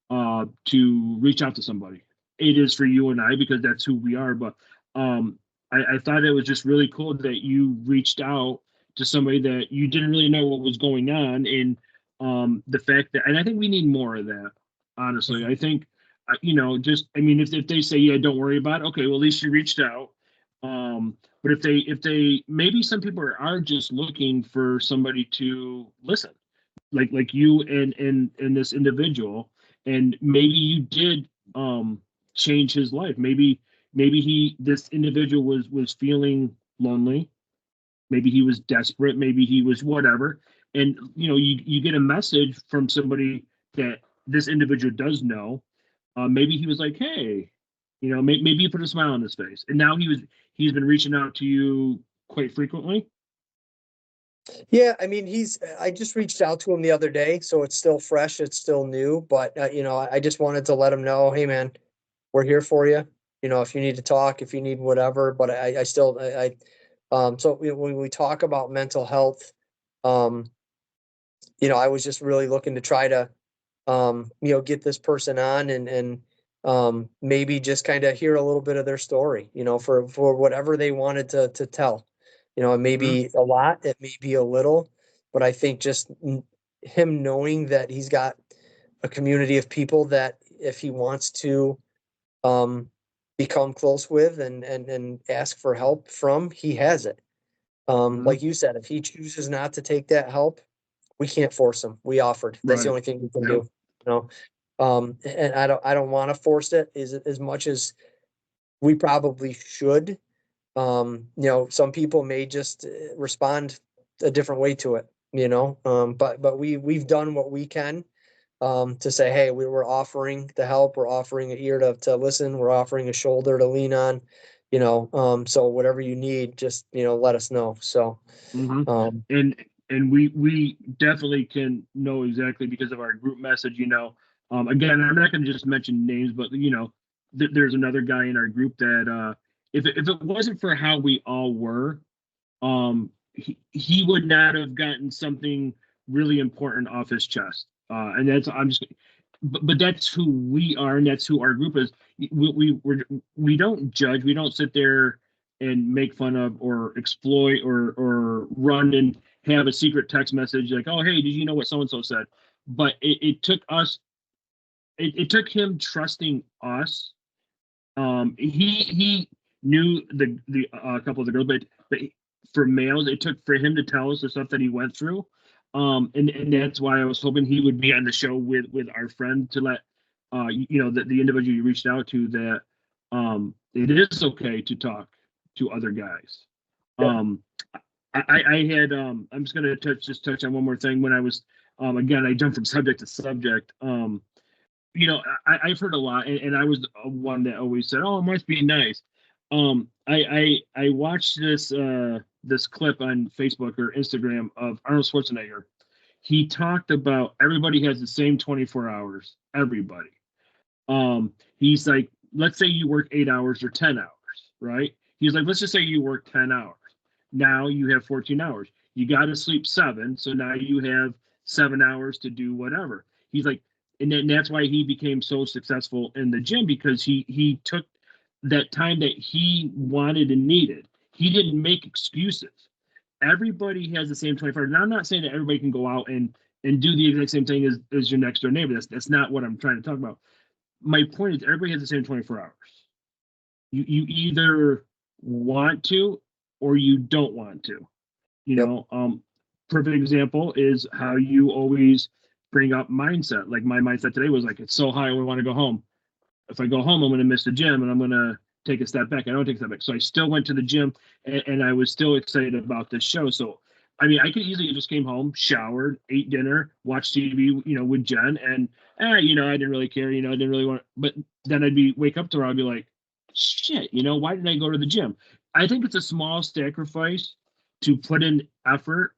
to reach out to somebody. It is for you and I, because that's who we are. But I thought it was just really cool that you reached out to somebody that you didn't really know what was going on. And the fact that, and I think we need more of that, honestly. I think, just, I mean, if they say, yeah, don't worry about it, okay, well, at least you reached out. But if they maybe some people are just looking for somebody to listen, like you and this individual, and maybe you did change his life. Maybe this individual was feeling lonely. Maybe he was desperate. Maybe he was whatever. And you get a message from somebody that this individual does know. Maybe he was like, hey, maybe you put a smile on his face, and now he's been reaching out to you quite frequently. Yeah, I mean, I just reached out to him the other day, so it's still fresh, it's still new, but you know, I just wanted to let him know, hey man, we're here for you. You know, if you need to talk, if you need whatever, but I still, so when we talk about mental health, you know, I was just really looking to try to, you know, get this person on and maybe just kind of hear a little bit of their story, you know, for whatever they wanted to tell. You know, it may be a lot, it may be a little, but I think just him knowing that he's got a community of people that if he wants to um become close with and ask for help from, he has it. Like you said, if he chooses not to take that help, we can't force him. We offered. That's the Right. only thing we can Yep. do. You know, and I don't want to force it as much as we probably should. You know, some people may just respond a different way to it. You know, but we've done what we can to say, hey, we were offering the help, we're offering an ear to listen, we're offering a shoulder to lean on. You know, so whatever you need, just let us know. So, hmm um, And we definitely can know exactly because of our group message. Again, I'm not going to just mention names, but there's another guy in our group that if it wasn't for how we all were, he would not have gotten something really important off his chest. And that's I'm just, but that's who we are, and that's who our group is. We don't judge. We don't sit there and make fun of or exploit or run and have a secret text message like, oh, hey, did you know what so and so said? But it took us. It took him trusting us. He knew the couple of the girls, but for males, it took for him to tell us the stuff that he went through. And that's why I was hoping he would be on the show with our friend to let the individual you reached out to that it is okay to talk to other guys. yep, Um, I had I'm just gonna touch on one more thing when I was again I jumped from subject to subject. I've heard a lot, and I was one that always said, "Oh, it must be nice." I watched this clip on Facebook or Instagram of Arnold Schwarzenegger. He talked about everybody has the same 24 hours. Everybody. He's like, let's say you work 8 hours or 10 hours, right? He's like, let's just say you work 10 hours. Now you have 14 hours. You got to sleep 7, so now you have 7 hours to do whatever. He's like, and that's why he became so successful in the gym because he took that time that he wanted and needed. He didn't make excuses. Everybody has the same 24 hours. Now I'm not saying that everybody can go out and do the exact same thing as your next door neighbor. That's not what I'm trying to talk about. My point is everybody has the same 24 hours. You either want to or you don't want to. You yep, know, perfect example is how you always bring up mindset. Like my mindset today was like, it's so high, I want to go home. If I go home, I'm going to miss the gym and I'm going to take a step back. I don't take a step back. So I still went to the gym and I was still excited about this show. So, I mean, I could easily just came home, showered, ate dinner, watched TV, with Jen and, I didn't really care, I didn't really want, but then wake up to her, I'd be like, shit, why did I go to the gym? I think it's a small sacrifice to put in effort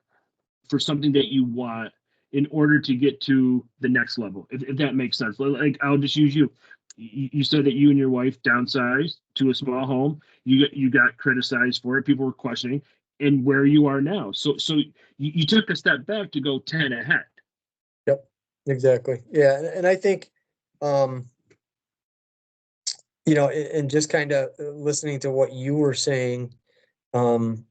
for something that you want in order to get to the next level, if that makes sense. Like I'll just use you. You said that you and your wife downsized to a small home. You got criticized for it. People were questioning, and where you are now. So you took a step back to go 10 ahead. yep, exactly. Yeah, and I think, um, and just kind of listening to what you were saying, um,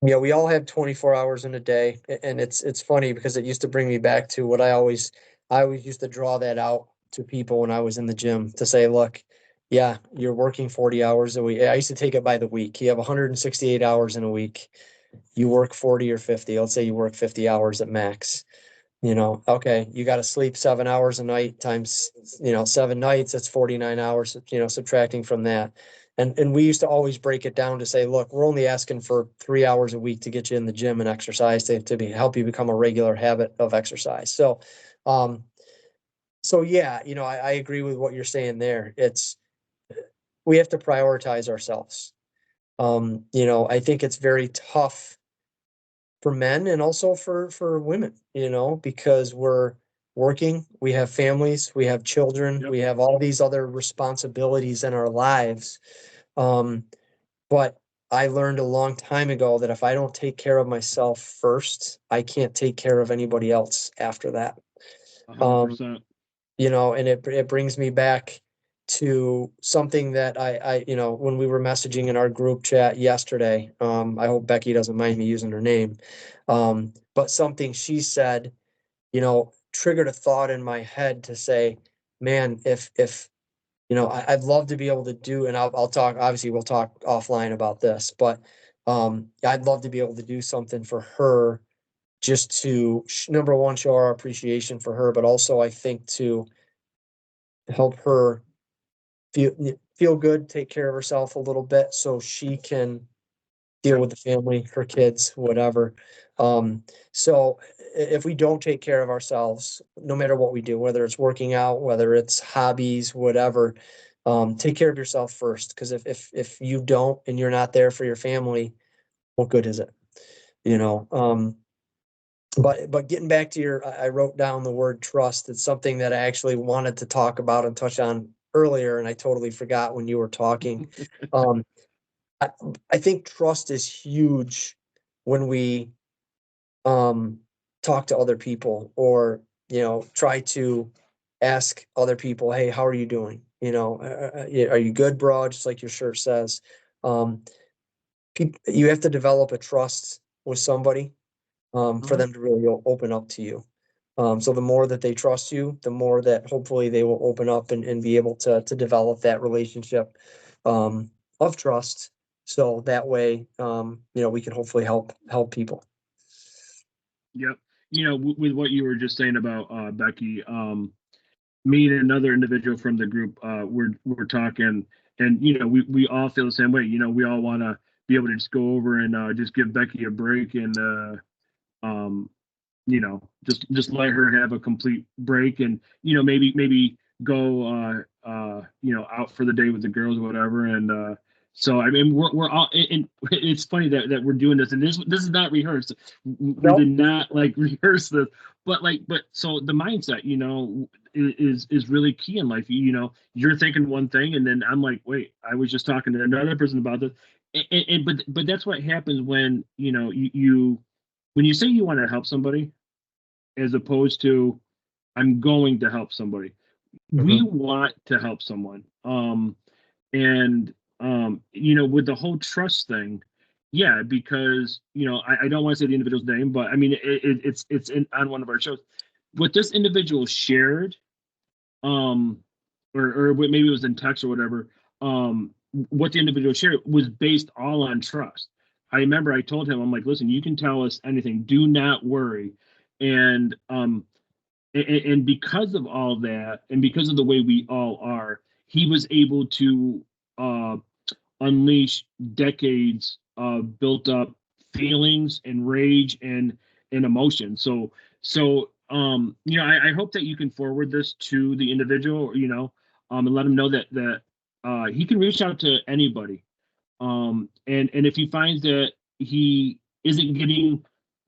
we all have 24 hours in a day, and it's funny because it used to bring me back to what I always used to draw that out to people when I was in the gym to say, look, yeah, you're working 40 hours a week. I used to take it by the week. You have 168 hours in a week. You work 40 or 50. Let's say you work 50 hours at max. Okay, you got to sleep 7 hours a night times, 7 nights, that's 49 hours, subtracting from that. And we used to always break it down to say, look, we're only asking for 3 hours a week to get you in the gym and exercise help you become a regular habit of exercise. Um, so yeah, I agree with what you're saying there. We have to prioritize ourselves. I think it's very tough for men and also for women, because working, we have families, we have children, Yep. we have all these other responsibilities in our lives. But I learned a long time ago that if I don't take care of myself first, I can't take care of anybody else after that. 100%. And it brings me back to something that I when we were messaging in our group chat yesterday, I hope Becky doesn't mind me using her name. But something she said, triggered a thought in my head to say, man, if I'd love to be able to do, and I'll talk, obviously we'll talk offline about this, but I'd love to be able to do something for her, just to number one, show our appreciation for her, but also I think to help her feel good, take care of herself a little bit so she can deal with the family, her kids, whatever. So if we don't take care of ourselves, no matter what we do, whether it's working out, whether it's hobbies, whatever, take care of yourself first. Because if you don't and you're not there for your family, what good is it? But getting back to I wrote down the word trust. It's something that I actually wanted to talk about and touch on earlier, and I totally forgot when you were talking. Um, I think trust is huge when we talk to other people, or try to ask other people, hey, how are you doing? Are you good, bro? Just like your shirt says. um you have to develop a trust with somebody for them to really open up to you. So the more that they trust you, the more that hopefully they will open up and be able to develop that relationship of trust. So that way, we can hopefully help people. Yep. With what you were just saying about Becky, me and another individual from the group, we're talking, and we all feel the same way. We all want to be able to just go over and just give Becky a break, and um, just let her have a complete break, and maybe go out for the day with the girls or whatever. And so I mean, we're all, and it's funny that we're doing this, and this is not rehearsed. We Nope. did not rehearse this, but so the mindset, is really key in life. You're thinking one thing, and then I'm like, wait, I was just talking to another person about this. But that's what happens when you when you say you want to help somebody, as opposed to I'm going to help somebody. We want to help someone. And with the whole trust thing, yeah, because I don't want to say the individual's name, but I mean it's on one of our shows. What this individual shared, or maybe it was in text or whatever, what the individual shared was based all on trust. I remember I told him, I'm like, listen, you can tell us anything, do not worry. And because of all that, and because of the way we all are, he was able to unleash decades of built up feelings and rage and emotion. I hope that you can forward this to the individual, and let him know that he can reach out to anybody. And if he finds that he isn't getting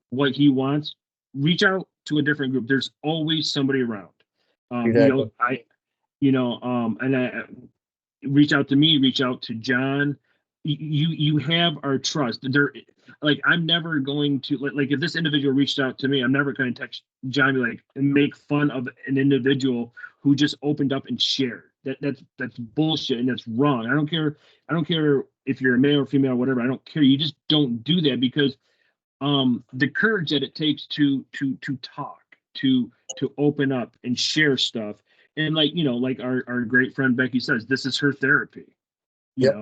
what he wants, reach out to a different group. There's always somebody around. Exactly. And I reach out to me, reach out to John. You have our trust. I'm never going to like if this individual reached out to me, I'm never going to text John and make fun of an individual who just opened up and shared. That's bullshit, and that's wrong. I don't care if you're a male or female or whatever. I don't care. You just don't do that, because the courage that it takes to talk, to open up and share stuff. And like our great friend Becky says, this is her therapy. Yep.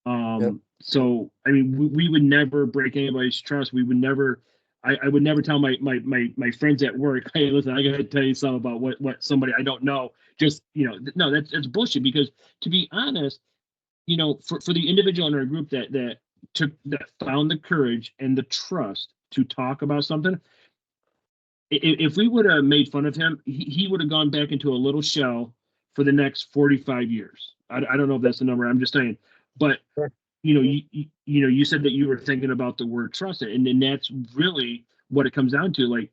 Yep. So I mean, we would never break anybody's trust. We would never. I would never tell my friends at work, hey, listen, I gotta tell you something about what somebody I don't know. Just no, that's bullshit. Because to be honest, for the individual in our group that found the courage and the trust to talk about something, if we would have made fun of him, he would have gone back into a little shell for the next 45 years. I don't know if that's the number. I'm just saying. But Sure. you said that you were thinking about the word trust, and then that's really what it comes down to. Like,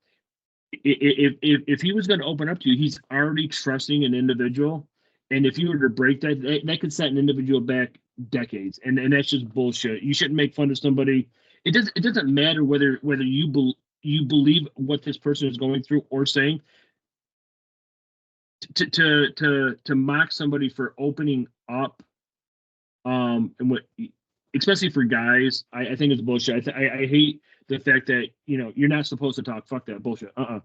if he was going to open up to you, he's already trusting an individual, and if you were to break that could set an individual back decades, and that's just bullshit. You shouldn't make fun of somebody. It doesn't matter whether you believe what this person is going through or saying. To mock somebody for opening up, and what, especially for guys, I think it's bullshit. I hate the fact that you're not supposed to talk. Fuck that bullshit. Yeah.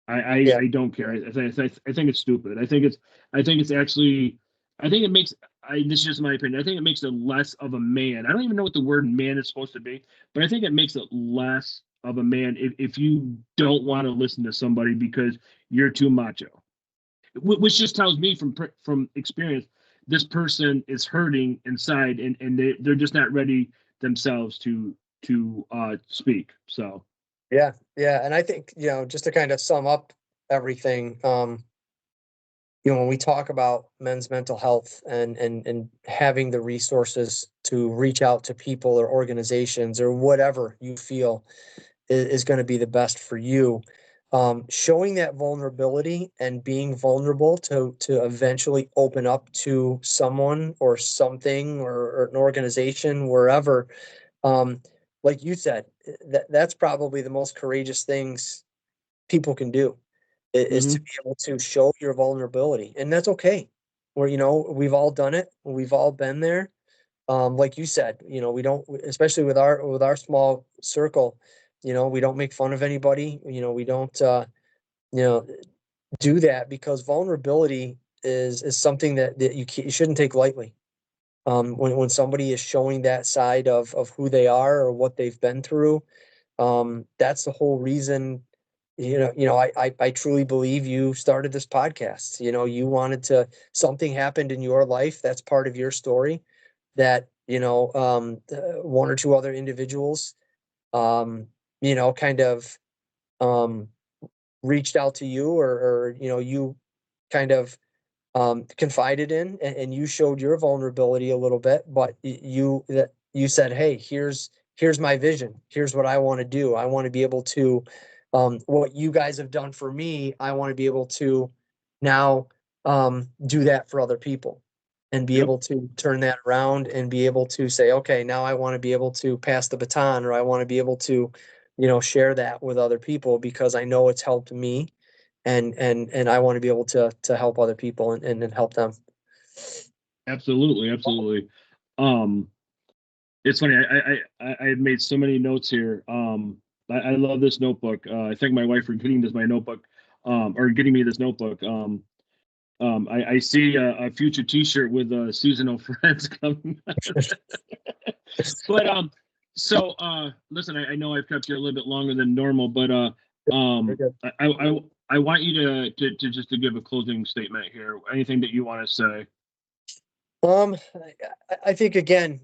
I don't care. I think it's stupid. I think it's actually. I think it makes. This is just my opinion. I think it makes it less of a man. I don't even know what the word man is supposed to be, but I think it makes it less of a man if you don't want to listen to somebody because you're too macho. Which just tells me from experience, this person is hurting inside, and they're just not ready themselves to speak. So Yeah. And I think, just to kind of sum up everything, when we talk about men's mental health and having the resources to reach out to people or organizations or whatever you feel is going to be the best for you, showing that vulnerability and being vulnerable to eventually open up to someone or something or an organization wherever, like you said, that's probably the most courageous things people can do, is to mhm. be able to show your vulnerability, and that's okay. Where we've all done it, we've all been there. Like you said, we don't, especially with our small circle, we don't make fun of anybody. We don't you know do that, because vulnerability is something that you shouldn't take lightly. When somebody is showing that side of who they are or what they've been through, that's the whole reason. I truly believe you started this podcast. You wanted to, something happened in your life that's part of your story, that one or two other individuals kind of um reached out to you, or you kind of confided in, and you showed your vulnerability a little bit, but you said, hey, here's my vision, here's what I want to do. I want to be able to, what you guys have done for me, I want to be able to now do that for other people, and be Yep, able to turn that around and be able to say, okay, now I want to be able to pass the baton, or I want to be able to share that with other people, because I know it's helped me, and I want to be able to help other people, and help them. absolutely, absolutely. Um, it's funny. I had made so many notes here. I love this notebook. I thank my wife for getting this my notebook, or getting me this notebook. I see a future T-shirt with seasonal friends coming. But so listen, I know I've kept you a little bit longer than normal, but Very good. I want you to just to give a closing statement here. Anything that you want to say? I think, again,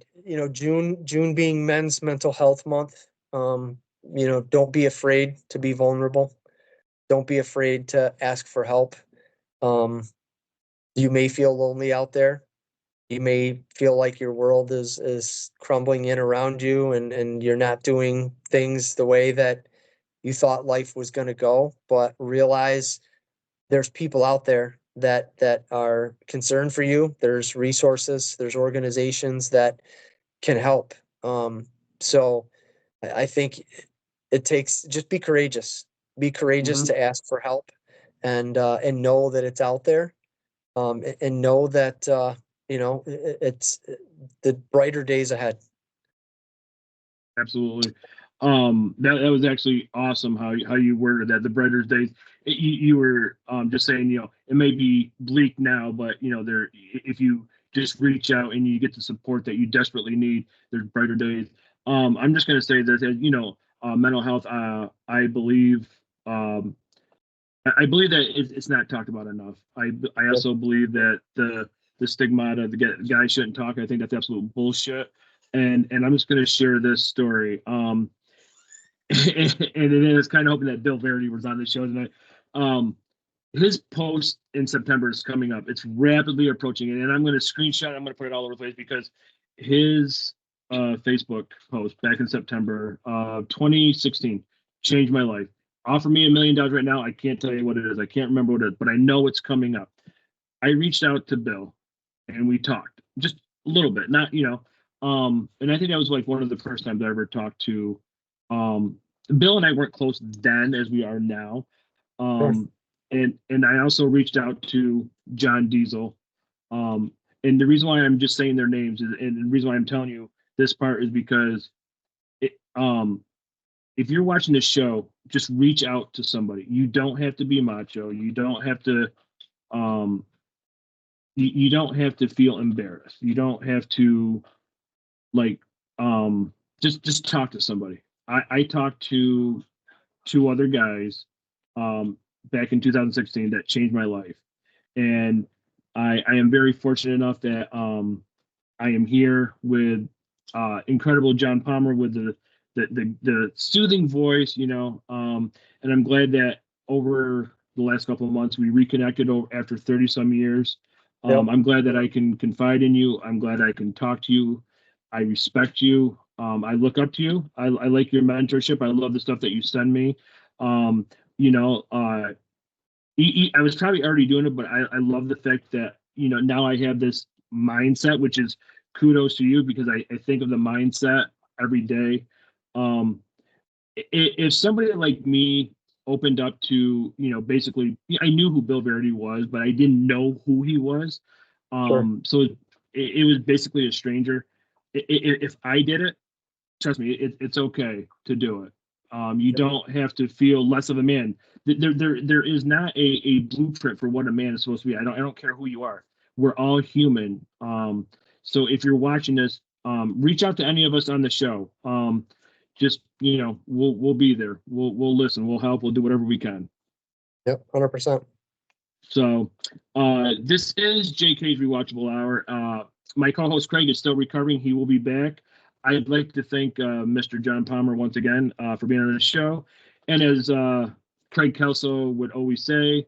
June being Men's Mental Health Month, don't be afraid to be vulnerable. Don't be afraid to ask for help. Um, you may feel lonely out there. You may feel like your world is crumbling in around you, and you're not doing things the way that you thought life was going to go. But realize there's people out there that are concerned for you. There's resources, there's organizations that can help. So I think it takes, just be courageous. Be courageous Mhm. to ask for help, and know that it's out there. And know that it's the brighter days ahead. Absolutely. That was actually awesome how you worded that. The brighter days. You were just saying, it may be bleak now, but there, if you just reach out and you get the support that you desperately need, there's brighter days. I'm just gonna say this, as mental health. I believe. I believe that it's not talked about enough. I Yep. also believe that the stigma of the guy shouldn't talk. I think that's absolute bullshit. And I'm just going to share this story. And it is kind of hoping that Bill Verity was on the show tonight. His post in September is coming up. It's rapidly approaching it, and I'm going to screenshot. I'm going to put it all over the place because his Facebook post back in September 2016 changed my life. offer me $1 million right now. I can't tell you what it is. I can't remember what it is, but I know it's coming up. I reached out to Bill and we talked just a little bit, not, and I think that was like one of the first times I ever talked to, Bill and I weren't close then as we are now. And I also reached out to John Diesel. And the reason why I'm just saying their names and the reason why I'm telling you this part is because if you're watching this show, just reach out to somebody. You don't have to be macho. You don't have to you don't have to feel embarrassed. You don't have to like just talk to somebody. I talked to two other guys back in 2016 that changed my life. And I am very fortunate enough that I am here with incredible John Palmer with the soothing voice, and I'm glad that over the last couple of months we reconnected after 30 some years. Yep. I'm glad that I can confide in you. I'm glad I can talk to you. I respect you. I look up to you. I like your mentorship. I love the stuff that you send me. I was probably already doing it, but I love the fact that, now I have this mindset, which is kudos to you because I think of the mindset every day. If somebody like me opened up to, basically, I knew who Bill Verity was, but I didn't know who he was. So it was basically a stranger. If I did it, trust me, it's okay to do it. You don't have to feel less of a man. There is not a blueprint for what a man is supposed to be. I don't care who you are. We're all human. So if you're watching this, reach out to any of us on the show. Just we'll be there. We'll listen. We'll help. We'll do whatever we can. Yep, 100%. So this is JK's Rewatchable Hour. My co-host Craig is still recovering. He will be back. I'd like to thank Mr. John Palmer once again for being on the show. And as Craig Kelso would always say,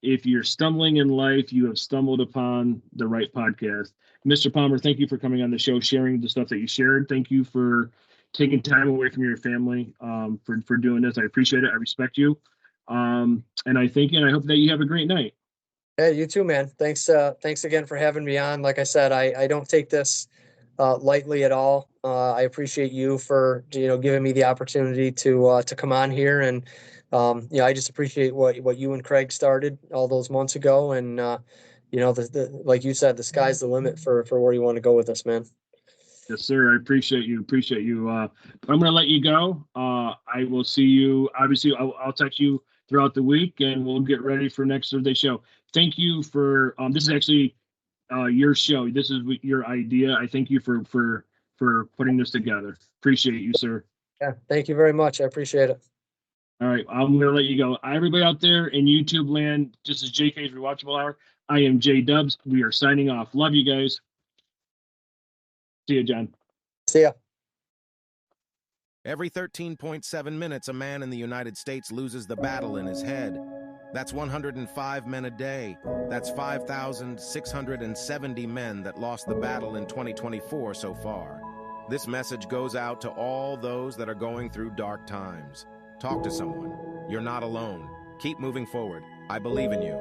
if you're stumbling in life, you have stumbled upon the right podcast. Mr. Palmer, thank you for coming on the show, sharing the stuff that you shared. Thank you for taking time away from your family for doing this. I appreciate it. I respect you. And I thank you, and I hope that you have a great night. Hey, you too, man. Thanks again for having me on. Like I said, I don't take this lightly at all. I appreciate you for giving me the opportunity to come on here, and I just appreciate what you and Craig started all those months ago, and like you said, the sky's the limit for where you want to go with this, man. Yes, sir. I appreciate you. I'm going to let you go. I will see you. Obviously, I'll text you throughout the week, and we'll get ready for next Thursday show. Thank you for this is actually your show. This is your idea. I thank you for putting this together. Appreciate you, sir. Yeah, thank you very much. I appreciate it. All right, I'm going to let you go. Everybody out there in YouTube land, this is JK's Rewatchable Hour. I am JDubs. We are signing off. Love you guys. See you, John. See ya. Every 13.7 minutes, a man in the United States loses the battle in his head. That's 105 men a day. That's 5,670 men that lost the battle in 2024 so far. This message goes out to all those that are going through dark times. Talk to someone. You're not alone. Keep moving forward. I believe in you.